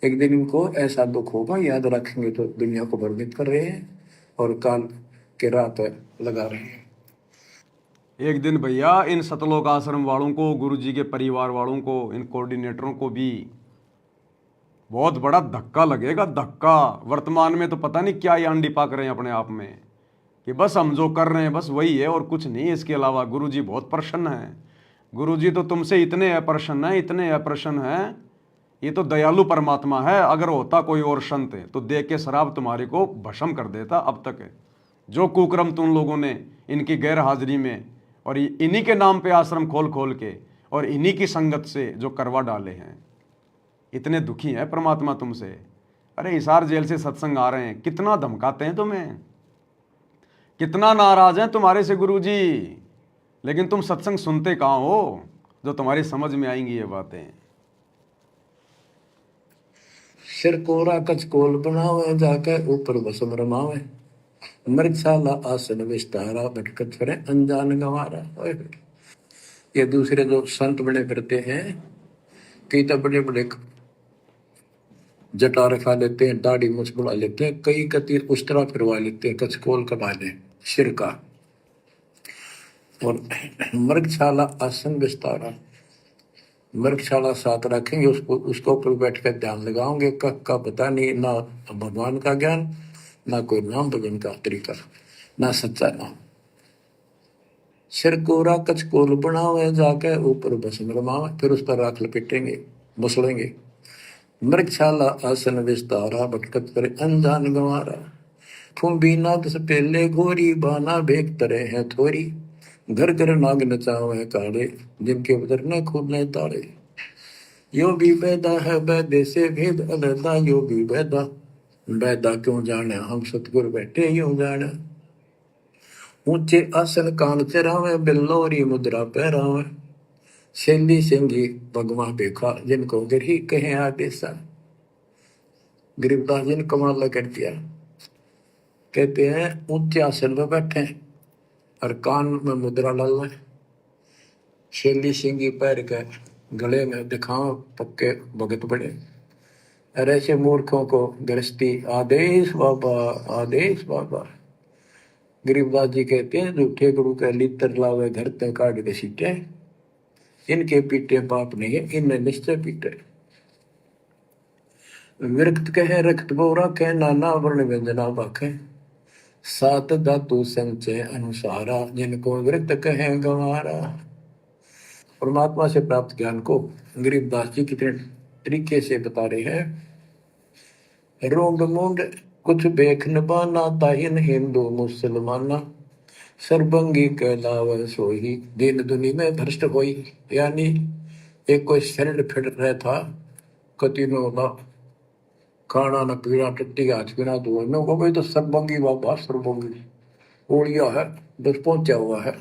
B: एक दिन इनको ऐसा दुख होगा, याद रखेंगे तो दुनिया को भ्रमित कर रहे हैं और काल के रात लगा रहे हैं।
A: एक दिन भैया इन सतलोक आश्रम वालों को, गुरु जी के परिवार वालों को, इन कोऑर्डिनेटरों को भी बहुत बड़ा धक्का लगेगा, धक्का। वर्तमान में तो पता नहीं क्या ये अंडी पाक रहे हैं अपने आप में कि बस हम जो कर रहे हैं बस वही है और कुछ नहीं है इसके अलावा। गुरु जी बहुत प्रसन्न हैं। गुरु जी तो तुमसे इतने अप्रसन्न हैं, इतने अप्रसन्न हैं। ये तो दयालु परमात्मा है। अगर होता कोई और संत तो दे के शराब तुम्हारे को भस्म कर देता अब तक। जो कुक्रम तुम लोगों ने इनकी गैर हाजिरी में और इन्हीं के नाम पे आश्रम खोल खोल के और इन्हीं की संगत से जो करवा डाले हैं, इतने दुखी हैं परमात्मा तुमसे। अरे हिसार जेल से सत्संग आ रहे हैं, कितना धमकाते हैं तुम्हें, कितना नाराज हैं तुम्हारे से गुरु जी, लेकिन तुम सत्संग सुनते कहाँ हो जो तुम्हारी समझ में आएंगी ये बातें।
B: सिर कोरा कचकोल बनावे जाके ऊपर भस्म रमावे मृगशाला आसन विस्तारा भटकत फिरे अनजान गंवारा। ये दूसरे जो संत बने फिरते हैं, कई तो बड़े बड़े जटा रखा लेते हैं, दाढ़ी मुछ बुला लेते हैं, कई कति उस तरह फिरवा लेते हैं, कचकोल कमा ले सिर का। और मृगशाला आसन विस्तारा, मृगशाला साथ रखेंगे, उसको उसको ऊपर बैठ कर ध्यान लगाओगे, कख का पता नहीं, ना भगवान का ज्ञान, ना कोई नाम भजन का तरीका, ना सच्चा नाम। सिर कोरा कचकोल बनावे जाके ऊपर भस्म रमावे, फिर उस पर राख लपेटेंगे, मसलेंगे। मृगशाला आसन विस्तारा भटकत पर अनजान गंवारा फुम्बी नाद से पहले गोरी बाना भेक तरे हैं थोरी घर घर नाग नचावे काड़े जिनके उधर न खुलने ताड़े। यो भी बैदा है बैदे से भेद अलहदा, यो भी बैदा बैदा क्यों जाने हम सतगुर बैठे यूं जाने। ऊंचे आसन कान चरावे बिल्लोरी मुद्रा पहरावे सेंधी सिंगी भगवा देखा जिनको गिरही कहे आदेशा। गरीबदास जी ने कमाल कर दिया। कहते हैं ऊंचे आसन पर बैठे और कान में मुद्रा डालना, शेली सिंगी पैर के गले में दिखाओ पक्के भगत बड़े। और ऐसे मूर्खों को गृहस्थी आदेश बाबा, आदेश बाबा। गरीबदास जी कहते हैं झूठे गुरु का लितर लावे घर ते काट के सीटे, इनके पीटे पाप नहीं है, इनने निश्चय पीटे। विरक्त कहे रक्त बोरा कहे नाना वर्ण व्यंजना बाखे सात धातु संचय अनुसारा, जिनको वृत्त कहें गंवारा। परमात्मा से प्राप्त ज्ञान को गरीबदास जी कितने तरीके से बता रहे हैं। रोंग मुंड कुछ बेख न पाना, ताहिन हिंदू मुसलमाना, सरबंगी कहलावे सोही, दीन दुनी में भ्रष्ट होई। यानी एक कोई शरण फिर रहा था, कति नो ना खाना न पीना, टट्टी हाथ बिना धोए न को, भाई तो सरबंगी बाबा सरबंगी ओलिया है, बस पहुंचा हुआ है।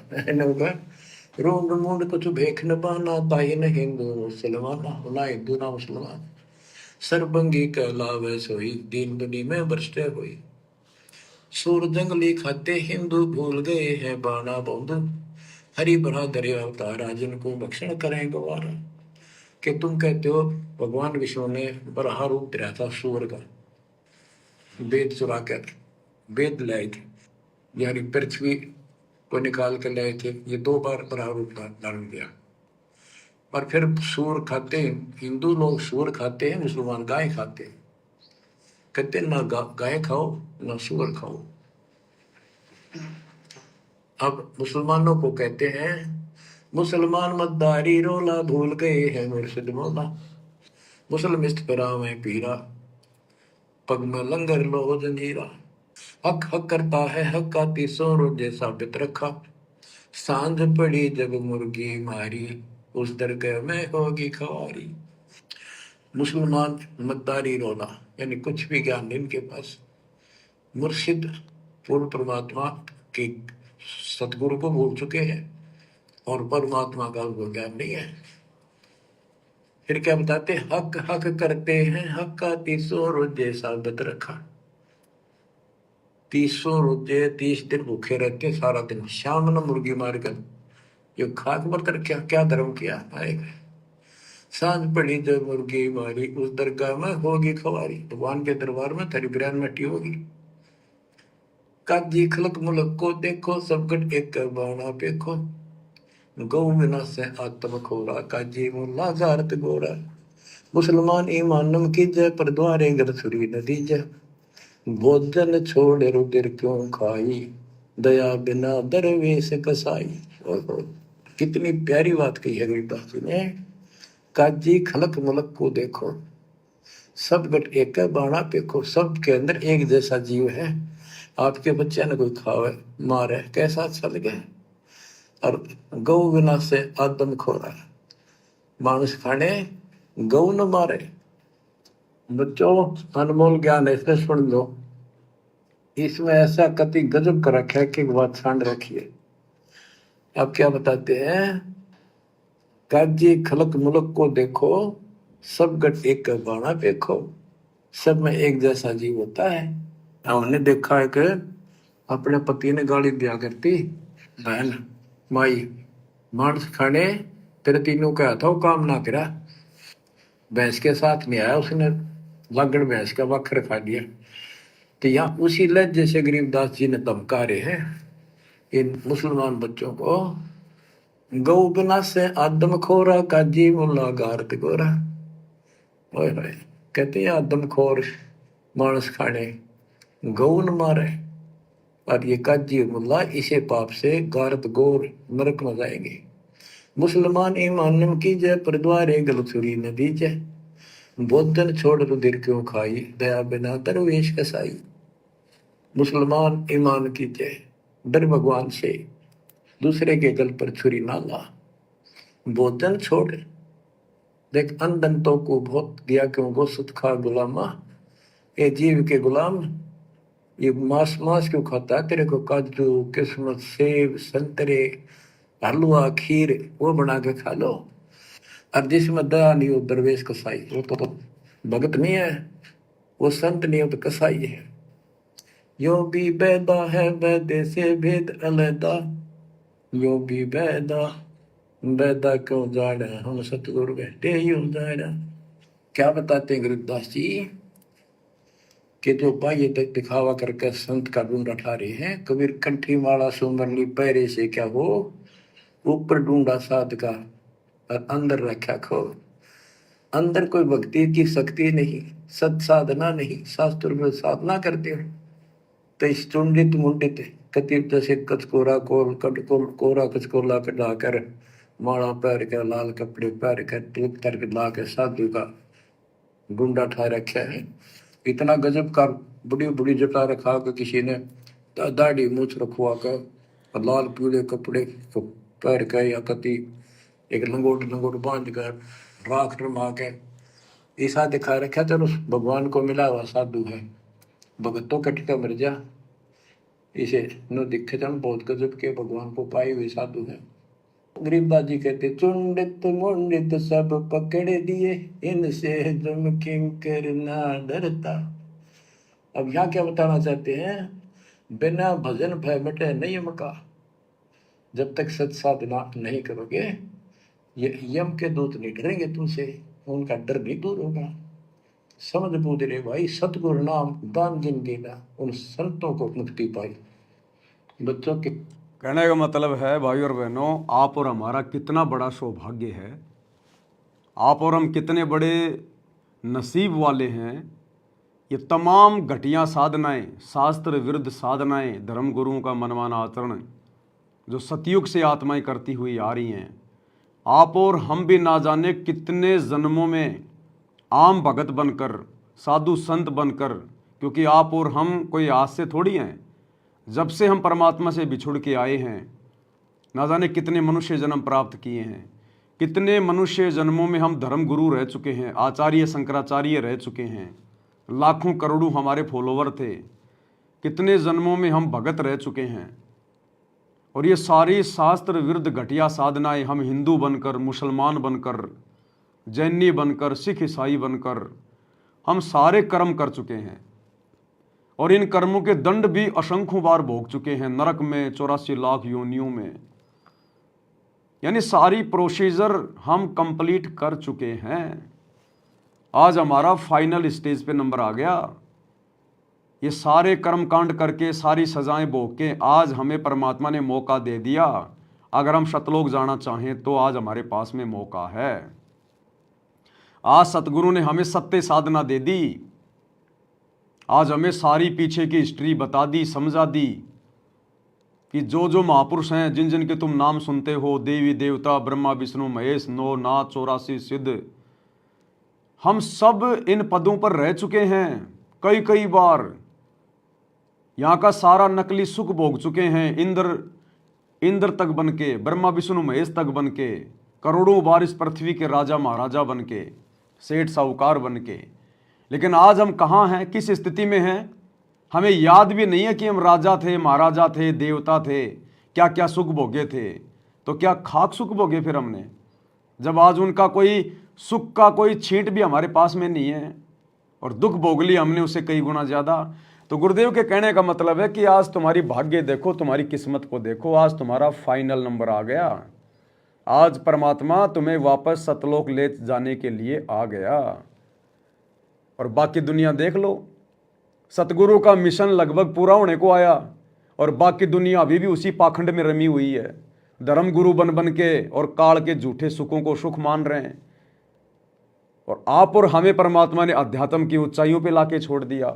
B: रोंग मुंड कुछ भेख न पाना, ताहिन हिंदू मुसलमाना, ना हिंदू ना मुसलमान, सरबंगी कहलावे सोही, दीन दुनी में भ्रष्ट हुई। सूर जंगली खाते हिंदू, भूल गए हैं बाणा बौद्ध, हरि भरा दरिया अवतारा, जिनको भक्षण करें गवारा। कि तुम कहते हो भगवान विष्णु ने बराह रूप धरा था सूर का, वेद चुरा कर वेद लाए थे, यानी पृथ्वी को निकाल कर लाए थे। ये 2 बार बराह रूप धारण किया। पर फिर सूर खाते हैं हिंदू लोग, सूर खाते हैं, मुसलमान गाय खाते हैं। कहते ना गाय खाओ ना सूअर खाओ। अब मुसलमानों को कहते हैं मुसलमान मद्दारी रोला, भूल गए हैं मुर्शिद मौला, मुसलमिस्त परावे पीरा, पग में लंगर लो जंजीरा। हक हक करता है हक का 300 रोजे साबित रखा, सांझ पड़ी जब मुर्गी मारी, उस दरगाह में होगी खवारी। मुसलमान मद्दारी रोला, यानी कुछ भी ज्ञान नहीं इनके पास। मुर्शिद पूर्ण परमात्मा के सतगुरु को भूल चुके हैं और परमात्मा का उनको ज्ञान नहीं है। फिर क्या बताते, हक हक करते हैं हक का 300 रोजे साबित रखा। 300 रोजे 30 दिन भूखे रहते, सारा दिन शाम न मुर्गी मारकर ये खाक व्रत रखा, क्या धर्म किया आएगा। सांझ पड़ी जब मुर्गी मारी, उस दरगाह में होगी खवारी, भगवान के दरबार में थरी बिरान मट्टी होगी। काजी खलक मुलक को देखो, सब गट एक बाणा पेखो, गौ बिना से आत्म खोरा, काजी मुल्ला गारत गोरा। मुसलमान ईमानम की जय, पर द्वारे गरसुरी नदी जय, भोजन छोड़ रुदिर क्यों खाई, दया बिना दरवेश कसाई। और कितनी प्यारी बात कही है गरीबदास जी ने। काजी खलक मुलक को देखो, सब गट एक बाणा पेखो, सब के अंदर एक जैसा जीव है। आपके बच्चे ने कोई खावे मारे कैसा अच्छा लगे। और गौ बिना से आदम खोरा, मानुष खाने गौ न मारे। बच्चों अनमोल ज्ञान है, इसमें सुन लो। इसमें ऐसा कति गजब कर रखा है कि बात छांड रखिए। अब क्या बताते हैं, काजी खलक मुलक को देखो, सब गट एक बाणा देखो, सब में एक जैसा जीव होता है। हमने देखा है कि अपने पति ने गाली दिया करती बहन माई, मांस खाने तेरे तीनों का था वो काम ना करा, भैंस के साथ नहीं आया, उसने लागड़ भैंस का वक्र खा लिया। तो यहाँ उसी लहजे से गरीबदास जी ने धमका रहे हैं इन मुसलमान बच्चों को। गौ बिना से आदम खोरा, काजी मुल्ला गारत गोरा। ओए होए, कहते हैं आदम खोर मांस खाने गौ न मारे, और ये काजी मुल्ला इसे पाप से गारत गोर नरक में जाएंगे। मुसलमान ईमान की जय, पर द्वारे गलछुरी न दीजय, भोजन छोड़ रुधिर क्यों खाई, दया बिना दरवेश कसाई। मुसलमान ईमान की जय, डर भगवान से, दूसरे के गल पर छुरी ना ला, भोजन छोड़। देख अनदंतों को बहुत दिया क्यों गो सुत खा गुलामा, ये जीव के गुलाम ये मांस मांस क्यों खाता है, तेरे को काजू किस्मत सेब संतरे हलवा खीर वो बना के खा लो। और जिसमें दया नहीं हो दरवेश कसाई, वो तो भगत नहीं है, वो संत नहीं हो तो कसाई है। यो भी बैदा है वैदे से भेद अलैदा, यो भी बैदा बैदा क्यों जाना, हम सतगुरु बैठे यूं जाना। क्या बताते हैं गरीबदास जी कि जो बाह्य दिखावा करके संत का ढूंढा ठा रहे हैं, कबीर कंठी माला सुमरनी पैरे से क्या हो, ऊपर ढूंढा साध का और अंदर रखा खो। अंदर कोई भक्ति की शक्ति नहीं, सत साधना नहीं, शास्त्र में साधना करते हो तो इस चुंडित मुंडित कतिप जैसे कचकोरा कोल कटकोल कोरा कचकोला कटाकर माला पैर के लाल कपड़े पैर के टिप कर ला के साधु का गुंडा ठा रखा है। इतना गजब का बड़ी बड़ी जटा रखा के किसी ने दाढ़ी मूछ रखवा कर और लाल पीले कपड़े पैर के या कति एक लंगोट लंगोट बांध कर राख रमा के ऐसा दिखा रखा। चलो भगवान को मिला हुआ साधु है, भगतों कटका मर जा, इसे न दिखे जन बहुत गजब के भगवान को पाए हुए साधु है। गरीबदास जी कहते चुंडित मुंडित सब पकड़ दिए, इनसे जम किंकर ना डरता। अब यहाँ क्या बताना चाहते हैं, बिना भजन भय मिटे नियम का। जब तक सत साधना नहीं करोगे ये यम के दूत नहीं डरेंगे तुमसे, उनका डर नहीं दूर होगा। समझ बूझ रे भाई, सतगुरु नाम दान जिन देना, उन संतों को मुक्ति पाई। बच्चों के
A: कहने का मतलब है भाई और बहनों, आप और हमारा कितना बड़ा सौभाग्य है, आप और हम कितने बड़े नसीब वाले हैं। ये तमाम घटिया साधनाएं, शास्त्र विरुद्ध साधनाएं, धर्म गुरुओं का मनमाना आचरण जो सतयुग से आत्माएं करती हुई आ रही हैं, आप और हम भी ना जाने कितने जन्मों में आम भगत बनकर, साधु संत बनकर, क्योंकि आप और हम कोई आज से थोड़ी हैं, जब से हम परमात्मा से बिछुड़ के आए हैं ना जाने कितने मनुष्य जन्म प्राप्त किए हैं, कितने मनुष्य जन्मों में हम धर्म गुरु रह चुके हैं, आचार्य शंकराचार्य रह चुके हैं, लाखों करोड़ों हमारे फॉलोवर थे, कितने जन्मों में हम भगत रह चुके हैं। और ये सारी शास्त्र विरुद्ध घटिया साधनाएं हम हिंदू बनकर, मुसलमान बनकर, जैनी बनकर, सिख ईसाई बनकर हम सारे कर्म कर चुके हैं और इन कर्मों के दंड भी असंख्यों बार भोग चुके हैं, नरक में 84 लाख योनियों में। यानी सारी प्रोसीजर हम कंप्लीट कर चुके हैं। आज हमारा फाइनल स्टेज पे नंबर आ गया। ये सारे कर्म कांड करके, सारी सजाएं भोग के आज हमें परमात्मा ने मौका दे दिया। अगर हम सतलोक जाना चाहें तो आज हमारे पास में मौका है। आज सतगुरु ने हमें सत्य साधना दे दी, आज हमें सारी पीछे की हिस्ट्री बता दी, समझा दी कि जो जो महापुरुष हैं, जिन जिन के तुम नाम सुनते हो, देवी देवता, ब्रह्मा विष्णु महेश, 9 नाथ 84 सिद्ध, हम सब इन पदों पर रह चुके हैं कई कई बार। यहाँ का सारा नकली सुख भोग चुके हैं, इंद्र तक बन के, ब्रह्मा विष्णु महेश तक बन के, करोड़ों बार इस पृथ्वी के राजा महाराजा बन के, सेठ साहूकार बन के। लेकिन आज हम कहाँ हैं, किस स्थिति में हैं, हमें याद भी नहीं है कि हम राजा थे, महाराजा थे, देवता थे, क्या क्या सुख भोगे थे। तो क्या खाक सुख भोगे फिर हमने, जब आज उनका कोई सुख का कोई छींट भी हमारे पास में नहीं है और दुख भोग लिया हमने उससे कई गुना ज़्यादा। तो गुरुदेव के कहने का मतलब है कि आज तुम्हारी भाग्य देखो, तुम्हारी किस्मत को देखो, आज तुम्हारा फाइनल नंबर आ गया। आज परमात्मा तुम्हें वापस सतलोक ले जाने के लिए आ गया। और बाकी दुनिया देख लो, सतगुरु का मिशन लगभग पूरा होने को आया और बाकी दुनिया अभी भी उसी पाखंड में रमी हुई है। धर्म गुरु बन बन के और काल के झूठे सुखों को सुख मान रहे हैं। और आप और हमें परमात्मा ने अध्यात्म की ऊंचाइयों पे लाके छोड़ दिया,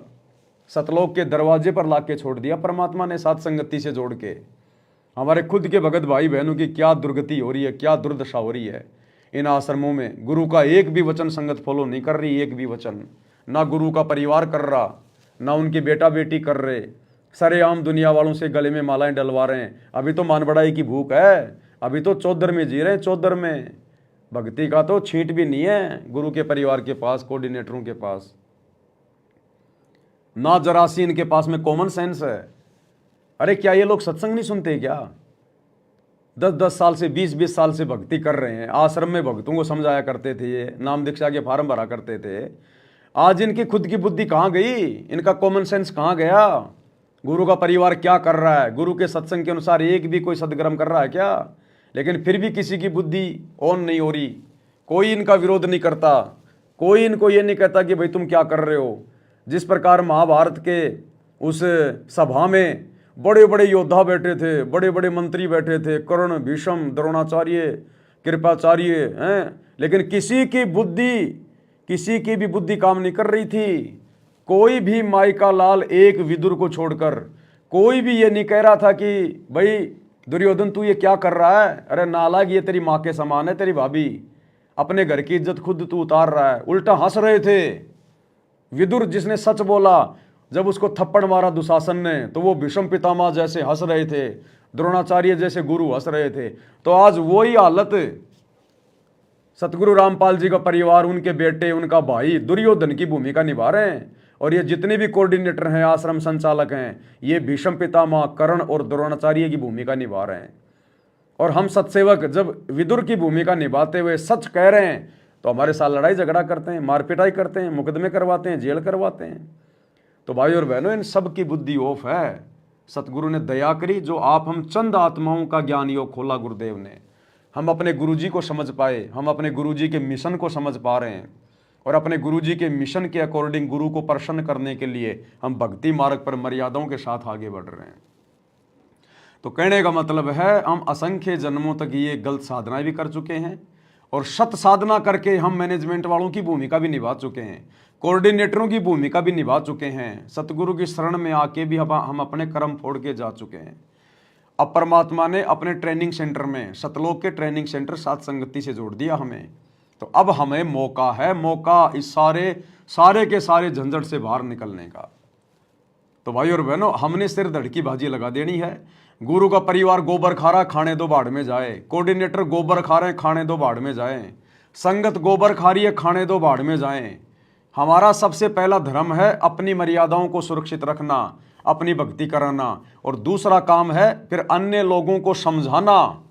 A: सतलोक के दरवाजे पर लाके छोड़ दिया परमात्मा ने, साथ संगति से जोड़ के। हमारे खुद के भगत भाई बहनों की क्या दुर्गति हो रही है, क्या दुर्दशा हो रही है इन आश्रमों में। गुरु का एक भी वचन संगत फॉलो नहीं कर रही, एक भी वचन ना गुरु का परिवार कर रहा, ना उनकी बेटा बेटी कर रहे, सरेआम दुनिया वालों से गले में मालाएं डलवा रहे हैं। अभी तो मान बढ़ाई की भूख है, अभी तो चौधर में जी रहे हैं, चौधर में। भक्ति का तो छींट भी नहीं है गुरु के परिवार के पास, कोऑर्डिनेटरों के पास, ना जरासी इनके पास में कॉमन सेंस है। अरे क्या ये लोग सत्संग नहीं सुनते क्या? 10-10 साल से, 20-20 साल से भक्ति कर रहे हैं, आश्रम में भक्तों को समझाया करते थे, ये नाम दीक्षा के फार्म भरा करते थे। आज इनकी खुद की बुद्धि कहाँ गई, इनका कॉमन सेंस कहाँ गया? गुरु का परिवार क्या कर रहा है, गुरु के सत्संग के अनुसार एक भी कोई सदकर्म कर रहा है क्या? लेकिन फिर भी किसी की बुद्धि ऑन नहीं हो रही, कोई इनका विरोध नहीं करता, कोई इनको ये नहीं कहता कि भाई तुम क्या कर रहे हो। जिस प्रकार महाभारत के उस सभा में बड़े बड़े योद्धा बैठे थे, बड़े बड़े मंत्री बैठे थे, कर्ण, भीष्म, द्रोणाचार्य, कृपाचार्य हैं, लेकिन किसी की भी बुद्धि काम नहीं कर रही थी। कोई भी माइका लाल एक विदुर को छोड़कर कोई भी ये नहीं कह रहा था कि भाई दुर्योधन तू ये क्या कर रहा है, अरे नालायक ये तेरी माँ के समान है, तेरी भाभी, अपने घर की इज्जत खुद तू उतार रहा है। उल्टा हंस रहे थे। विदुर जिसने सच बोला, जब उसको थप्पड़ मारा दुशासन ने तो वो भीष्म पितामह जैसे हंस रहे थे, द्रोणाचार्य जैसे गुरु हंस रहे थे। तो आज वही हालत सतगुरु रामपाल जी का परिवार, उनके बेटे, उनका भाई दुर्योधन की भूमिका निभा रहे हैं। और ये जितने भी कोऑर्डिनेटर हैं, आश्रम संचालक हैं, ये भीष्म पितामह, कर्ण और द्रोणाचार्य की भूमिका निभा रहे हैं। और हम सत्सेवक जब विदुर की भूमिका निभाते हुए सच कह रहे हैं तो हमारे साथ लड़ाई झगड़ा करते हैं, मारपिटाई करते हैं, मुकदमे करवाते हैं, जेल करवाते हैं। तो भाई और बहनों, इन सब की बुद्धि ऑफ है। सतगुरु ने दया करी, जो आप हम चंद आत्माओं का ज्ञान योग खोला गुरुदेव ने, हम अपने गुरुजी को समझ पाए, हम अपने गुरुजी के मिशन को समझ पा रहे हैं। और अपने गुरुजी के मिशन के अकॉर्डिंग गुरु को प्रसन्न करने के लिए हम भक्ति मार्ग पर मर्यादाओं के साथ आगे बढ़ रहे हैं। तो कहने का मतलब है, हम असंख्य जन्मों तक ये गलत साधनाएं भी कर चुके हैं और सत साधना करके हम मैनेजमेंट वालों की भूमिका भी निभा चुके हैं, कोऑर्डिनेटरों की भूमिका भी निभा चुके हैं, सतगुरु की शरण में आके भी हम अपने कर्म फोड़ के जा चुके हैं। अब परमात्मा ने अपने ट्रेनिंग सेंटर में, सतलोक के ट्रेनिंग सेंटर सात संगति से जोड़ दिया हमें। तो अब हमें मौका है, मौका इस सारे के सारे झंझट से बाहर निकलने का। तो भाई और बहनों, हमने सिर धड़ की बाजी लगा देनी है। गुरु का परिवार गोबर खा रहा, खाने दो बाढ़ में जाए। कोऑर्डिनेटर गोबर खा रहे हैं, खाने दो बाढ़ में जाए। संगत गोबर खा रही है, खाने दो बाढ़ में जाए। हमारा सबसे पहला धर्म है अपनी मर्यादाओं को सुरक्षित रखना, अपनी भक्ति कराना, और दूसरा काम है फिर अन्य लोगों को समझाना।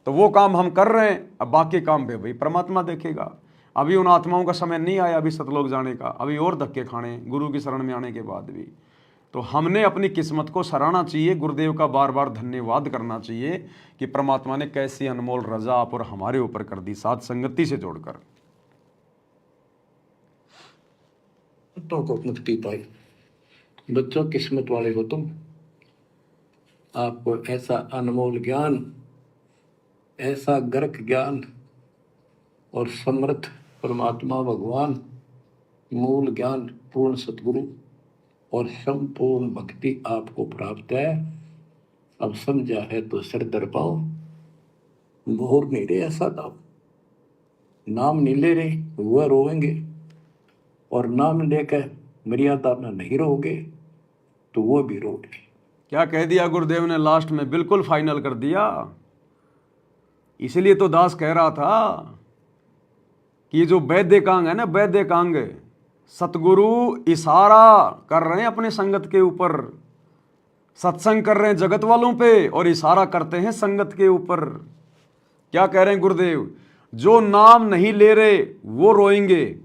A: तो वो काम हम कर रहे हैं। अब बाकी काम पे भाई परमात्मा देखेगा। अभी उन आत्माओं का समय नहीं आया अभी सतलोक जाने का, अभी और धक्के खाने गुरु की शरण में आने के बाद भी। तो हमने अपनी किस्मत को सराहना चाहिए, गुरुदेव का बार बार धन्यवाद करना चाहिए कि परमात्मा ने कैसी अनमोल रजा आप और हमारे ऊपर कर दी, साथ संगति से जोड़कर।
B: तो को मुक्ति पाई। बच्चों, किस्मत वाले हो तुम। आपको ऐसा अनमोल ज्ञान, ऐसा गर्क ज्ञान और समर्थ परमात्मा भगवान, मूल ज्ञान, पूर्ण सतगुरु और संपूर्ण भक्ति आपको प्राप्त है। अब समझा है तो सिर दर पाओ। बोर नहीं रहे, ऐसा दाव नाम नहीं ले रहे, वह रोएंगे। और नाम लेकर मर्यादा में नहीं रहोगे तो वो भी रोगे।
A: क्या कह दिया गुरुदेव ने लास्ट में, बिल्कुल फाइनल कर दिया। इसलिए तो दास कह रहा था कि जो वैद्यकांग है ना, वैद्यकांग, सतगुरु इशारा कर रहे हैं अपने संगत के ऊपर, सत्संग कर रहे हैं जगत वालों पे और इशारा करते हैं संगत के ऊपर। क्या कह रहे हैं गुरुदेव? जो नाम नहीं ले रहे वो रोएंगे,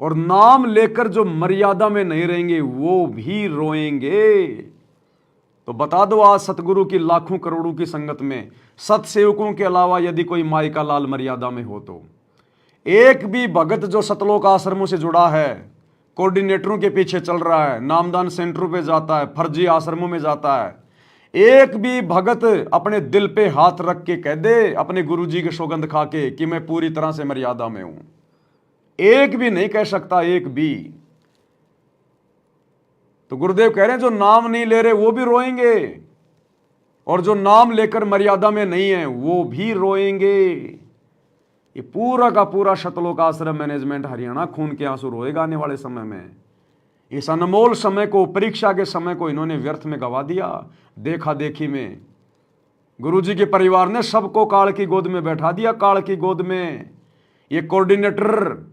A: और नाम लेकर जो मर्यादा में नहीं रहेंगे वो भी रोएंगे। तो बता दो, आज सतगुरु की लाखों करोड़ों की संगत में सतसेवकों के अलावा यदि कोई माइका लाल मर्यादा में हो तो एक भी भगत जो सतलोक आश्रमों से जुड़ा है, कोऑर्डिनेटरों के पीछे चल रहा है, नामदान सेंटरों पे जाता है, फर्जी आश्रमों में जाता है, एक भी भगत अपने दिल पे हाथ रख के कह दे अपने गुरुजी के सौगंध खा के कि मैं पूरी तरह से मर्यादा में हूं, एक भी नहीं कह सकता, एक भी। तो गुरुदेव कह रहे हैं जो नाम नहीं ले रहे वो भी रोएंगे, और जो नाम लेकर मर्यादा में नहीं है वो भी रोएंगे। ये पूरा का पूरा सतलोक आश्रम मैनेजमेंट हरियाणा खून के आंसू रोएगा आने वाले समय में। इस अनमोल समय को, परीक्षा के समय को इन्होंने व्यर्थ में गवा दिया, देखा देखी में। गुरुजी के परिवार ने सबको काल की गोद में बैठा दिया, काल की गोद में। ये कोऑर्डिनेटर,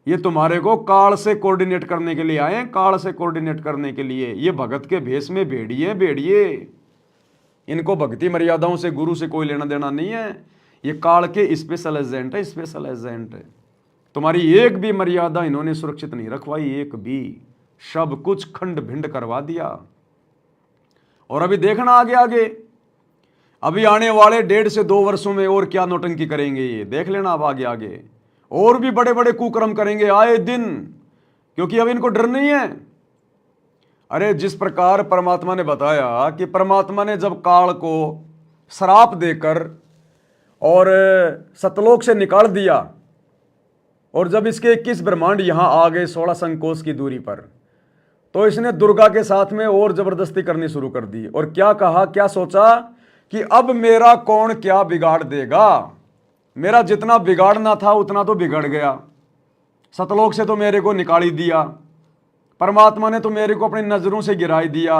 A: ये तुम्हारे को काल से कोऑर्डिनेट करने के लिए आए, काल से कोऑर्डिनेट करने के लिए। ये भगत के भेष में भेड़िए भेड़िए, इनको भक्ति मर्यादाओं से, गुरु से कोई लेना देना नहीं है। ये काल के स्पेशल एजेंट है, स्पेशल एजेंट है। तुम्हारी एक भी मर्यादा इन्होंने सुरक्षित नहीं रखवाई, एक भी। सब कुछ खंड भिंड करवा दिया। और अभी देखना आगे आगे, अभी आने वाले 1.5 से 2 वर्षों में और क्या नौटंकी करेंगे ये, देख लेना अब आगे आगे। और भी बड़े बड़े कुकर्म करेंगे आए दिन, क्योंकि अब इनको डर नहीं है। अरे जिस प्रकार परमात्मा ने बताया कि परमात्मा ने जब काल को श्राप देकर और सतलोक से निकाल दिया और जब इसके 21 ब्रह्मांड यहाँ आ गए 16 संकोच की दूरी पर, तो इसने दुर्गा के साथ में और जबरदस्ती करनी शुरू कर दी। और क्या कहा, क्या सोचा कि अब मेरा कौन क्या बिगाड़ देगा। मेरा जितना बिगाड़ना था उतना तो बिगड़ गया, सतलोक से तो मेरे को निकाली दिया, परमात्मा ने तो मेरे को अपनी नजरों से गिराई दिया।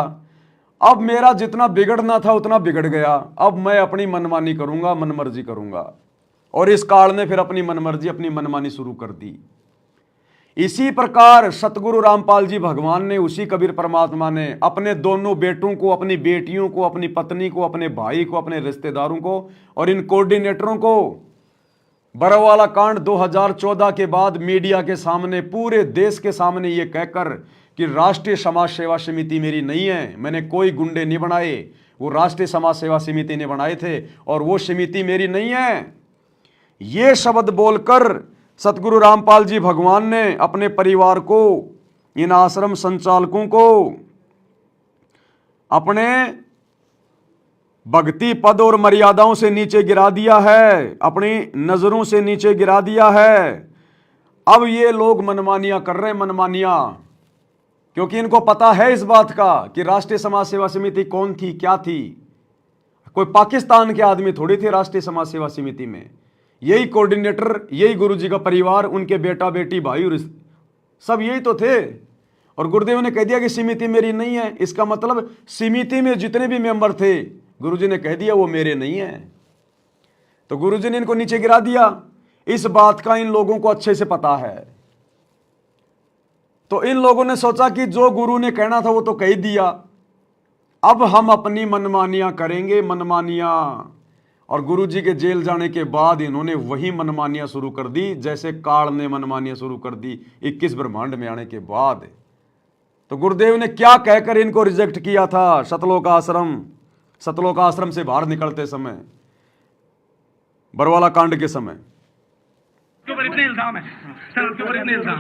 A: अब मेरा जितना बिगड़ना था उतना बिगड़ गया, अब मैं अपनी मनमानी करूंगा, मनमर्जी करूंगा। और इस काल ने फिर अपनी मनमर्जी, अपनी मनमानी शुरू कर दी। इसी प्रकार सतगुरु रामपाल जी भगवान ने, उसी कबीर परमात्मा ने अपने दोनों बेटों को, अपनी बेटियों को, अपनी पत्नी को, अपने भाई को, अपने रिश्तेदारों को और इन कोऑर्डिनेटरों को बरवाला कांड 2014 के बाद मीडिया के सामने, पूरे देश के सामने ये कहकर कि राष्ट्रीय समाज सेवा समिति मेरी नहीं है, मैंने कोई गुंडे नहीं बनाए, वो राष्ट्रीय समाज सेवा समिति ने बनाए थे और वो समिति मेरी नहीं है, ये शब्द बोलकर सतगुरु रामपाल जी भगवान ने अपने परिवार को, इन आश्रम संचालकों को अपने भक्ति पद और मर्यादाओं से नीचे गिरा दिया है, अपनी नजरों से नीचे गिरा दिया है। अब ये लोग मनमानियां कर रहे हैं, मनमानियां, क्योंकि इनको पता है इस बात का कि राष्ट्रीय समाज सेवा समिति कौन थी, क्या थी। कोई पाकिस्तान के आदमी थोड़ी थे राष्ट्रीय समाज सेवा समिति में, यही कोऑर्डिनेटर, यही गुरुजी का परिवार, उनके बेटा बेटी भाई और सब यही तो थे। और गुरुदेव ने कह दिया कि समिति मेरी नहीं है, इसका मतलब समिति में जितने भी मेंबर थे गुरुजी ने कह दिया वो मेरे नहीं है, तो गुरुजी ने इनको नीचे गिरा दिया। इस बात का इन लोगों को अच्छे से पता है। तो इन लोगों ने सोचा कि जो गुरु ने कहना था वो तो कह दिया, अब हम अपनी मनमानियां करेंगे, मनमानियां। और गुरुजी के जेल जाने के बाद इन्होंने वही मनमानियां शुरू कर दी जैसे काल ने मनमानियां शुरू कर दी 21 ब्रह्मांड में आने के बाद। तो गुरुदेव ने क्या कहकर इनको रिजेक्ट किया था सतलोक आश्रम से बाहर निकलते समय, बरवाला कांड के समय।
C: आपके ऊपर इतने इल्जाम है सर, आपके ऊपर इतने इल्जाम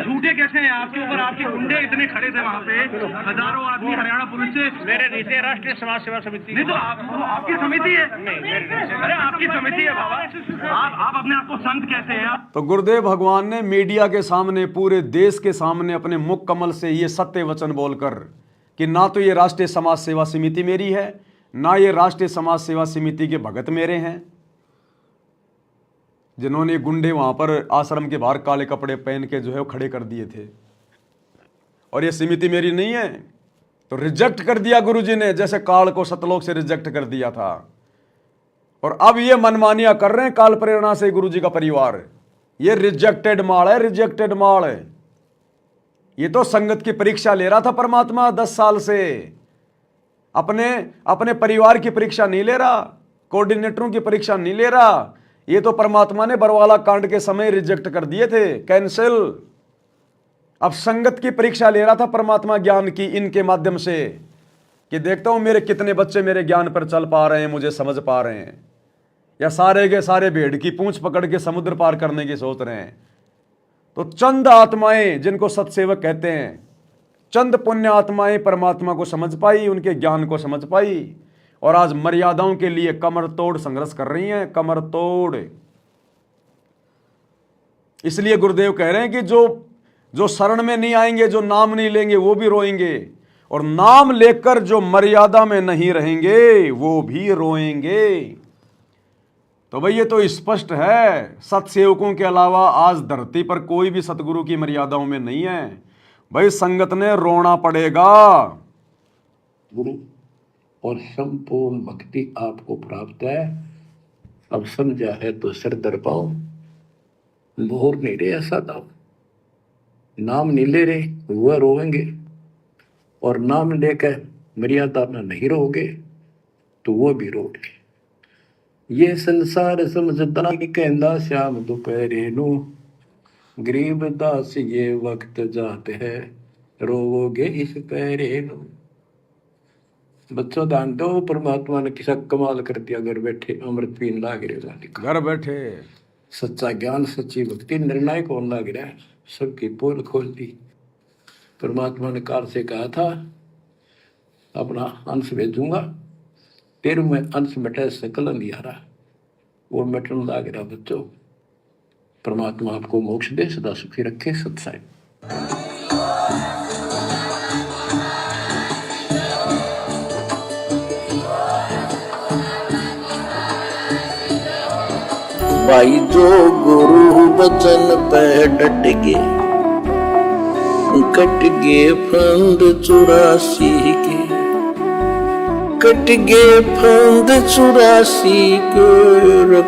C: झूठे कैसे हैं आपके ऊपर? आपके गुंडे इतने खड़े थे वहाँ पे, हजारों आदमी हरियाणा पुलिस से।
D: मेरे नीचे राष्ट्रीय समाज सेवा समिति
C: नहीं तो आपकी समिति है। अरे आपकी समिति है बाबा, आप अपने आप को संत कहते हैं आप।
A: तो गुरुदेव भगवान ने मीडिया के सामने, पूरे देश के सामने अपने मुख कमल से ये सत्य वचन बोलकर कि ना तो ये राष्ट्रीय समाज सेवा समिति मेरी है, ना ये राष्ट्रीय समाज सेवा समिति के भगत मेरे हैं, जिन्होंने गुंडे वहां पर आश्रम के बाहर काले कपड़े पहन के जो है वो खड़े कर दिए थे, और ये समिति मेरी नहीं है। तो रिजेक्ट कर दिया गुरुजी ने, जैसे काल को सतलोक से रिजेक्ट कर दिया था। और अब ये मनमानियां कर रहे हैं काल प्रेरणा से गुरुजी का परिवार। ये रिजेक्टेड माल है, रिजेक्टेड माल है। ये तो संगत की परीक्षा ले रहा था परमात्मा 10 साल से, अपने परिवार की परीक्षा नहीं ले रहा, कोऑर्डिनेटरों की परीक्षा नहीं ले रहा। ये तो परमात्मा ने बरवाला कांड के समय रिजेक्ट कर दिए थे, कैंसिल। अब संगत की परीक्षा ले रहा था परमात्मा ज्ञान की, इनके माध्यम से, कि देखता हूं मेरे कितने बच्चे मेरे ज्ञान पर चल पा रहे हैं, मुझे समझ पा रहे हैं, या सारे के सारे भेड़ की पूंछ पकड़ के समुद्र पार करने की सोच रहे हैं। तो चंद आत्माएं, जिनको सत्सेवक कहते हैं, चंद पुण्य आत्माएं परमात्मा को समझ पाई, उनके ज्ञान को समझ पाई, और आज मर्यादाओं के लिए कमर तोड़ संघर्ष कर रही हैं, कमर तोड़। इसलिए गुरुदेव कह रहे हैं कि जो शरण में नहीं आएंगे, जो नाम नहीं लेंगे, वो भी रोएंगे, और नाम लेकर जो मर्यादा में नहीं रहेंगे वो भी रोएंगे। तो भाई ये तो स्पष्ट है, सत्सेवकों के अलावा आज धरती पर कोई भी सतगुरु की मर्यादाओं में नहीं है। भाई संगत ने रोना पड़ेगा।
B: गुरु और संपूर्ण भक्ति आपको प्राप्त है। अब समझा है तो सिर दर पाओ, मोहर नहीं रहे ऐसा दाव, नाम नहीं ले रहे वह रोएंगे, और नाम लेकर मर्यादा में नहीं रहोगे तो वो भी रोगे। ये संसार समझता कहंदा श्याम दोपहरे नू, गरीब दास ये वक्त जाते है, रोवोगे इस पहरे नू। बच्चों ध्यान दो, परमात्मा ने किसा कमाल कर दिया, घर बैठे अमृत पीन लाग रहे,
A: घर बैठे
B: सच्चा ज्ञान सच्ची भक्ति निर्णायक होने लग रहा है, सबकी पोल खोल दी। परमात्मा ने काल से कहा था अपना अंश भेजूंगा, तेरे में अंश मिटे सकल अंधियारा। वो मिटन लाग रहा बच्चों। परमात्मा आपको मोक्ष दे, सदा सुखी रखे। सत्साई।
E: भाई जो गुरु वचन पे डट गए, कट गए फंद 84 के, कट गए फंद 84 के,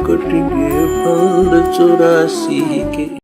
E: कट गए फंद 84 के।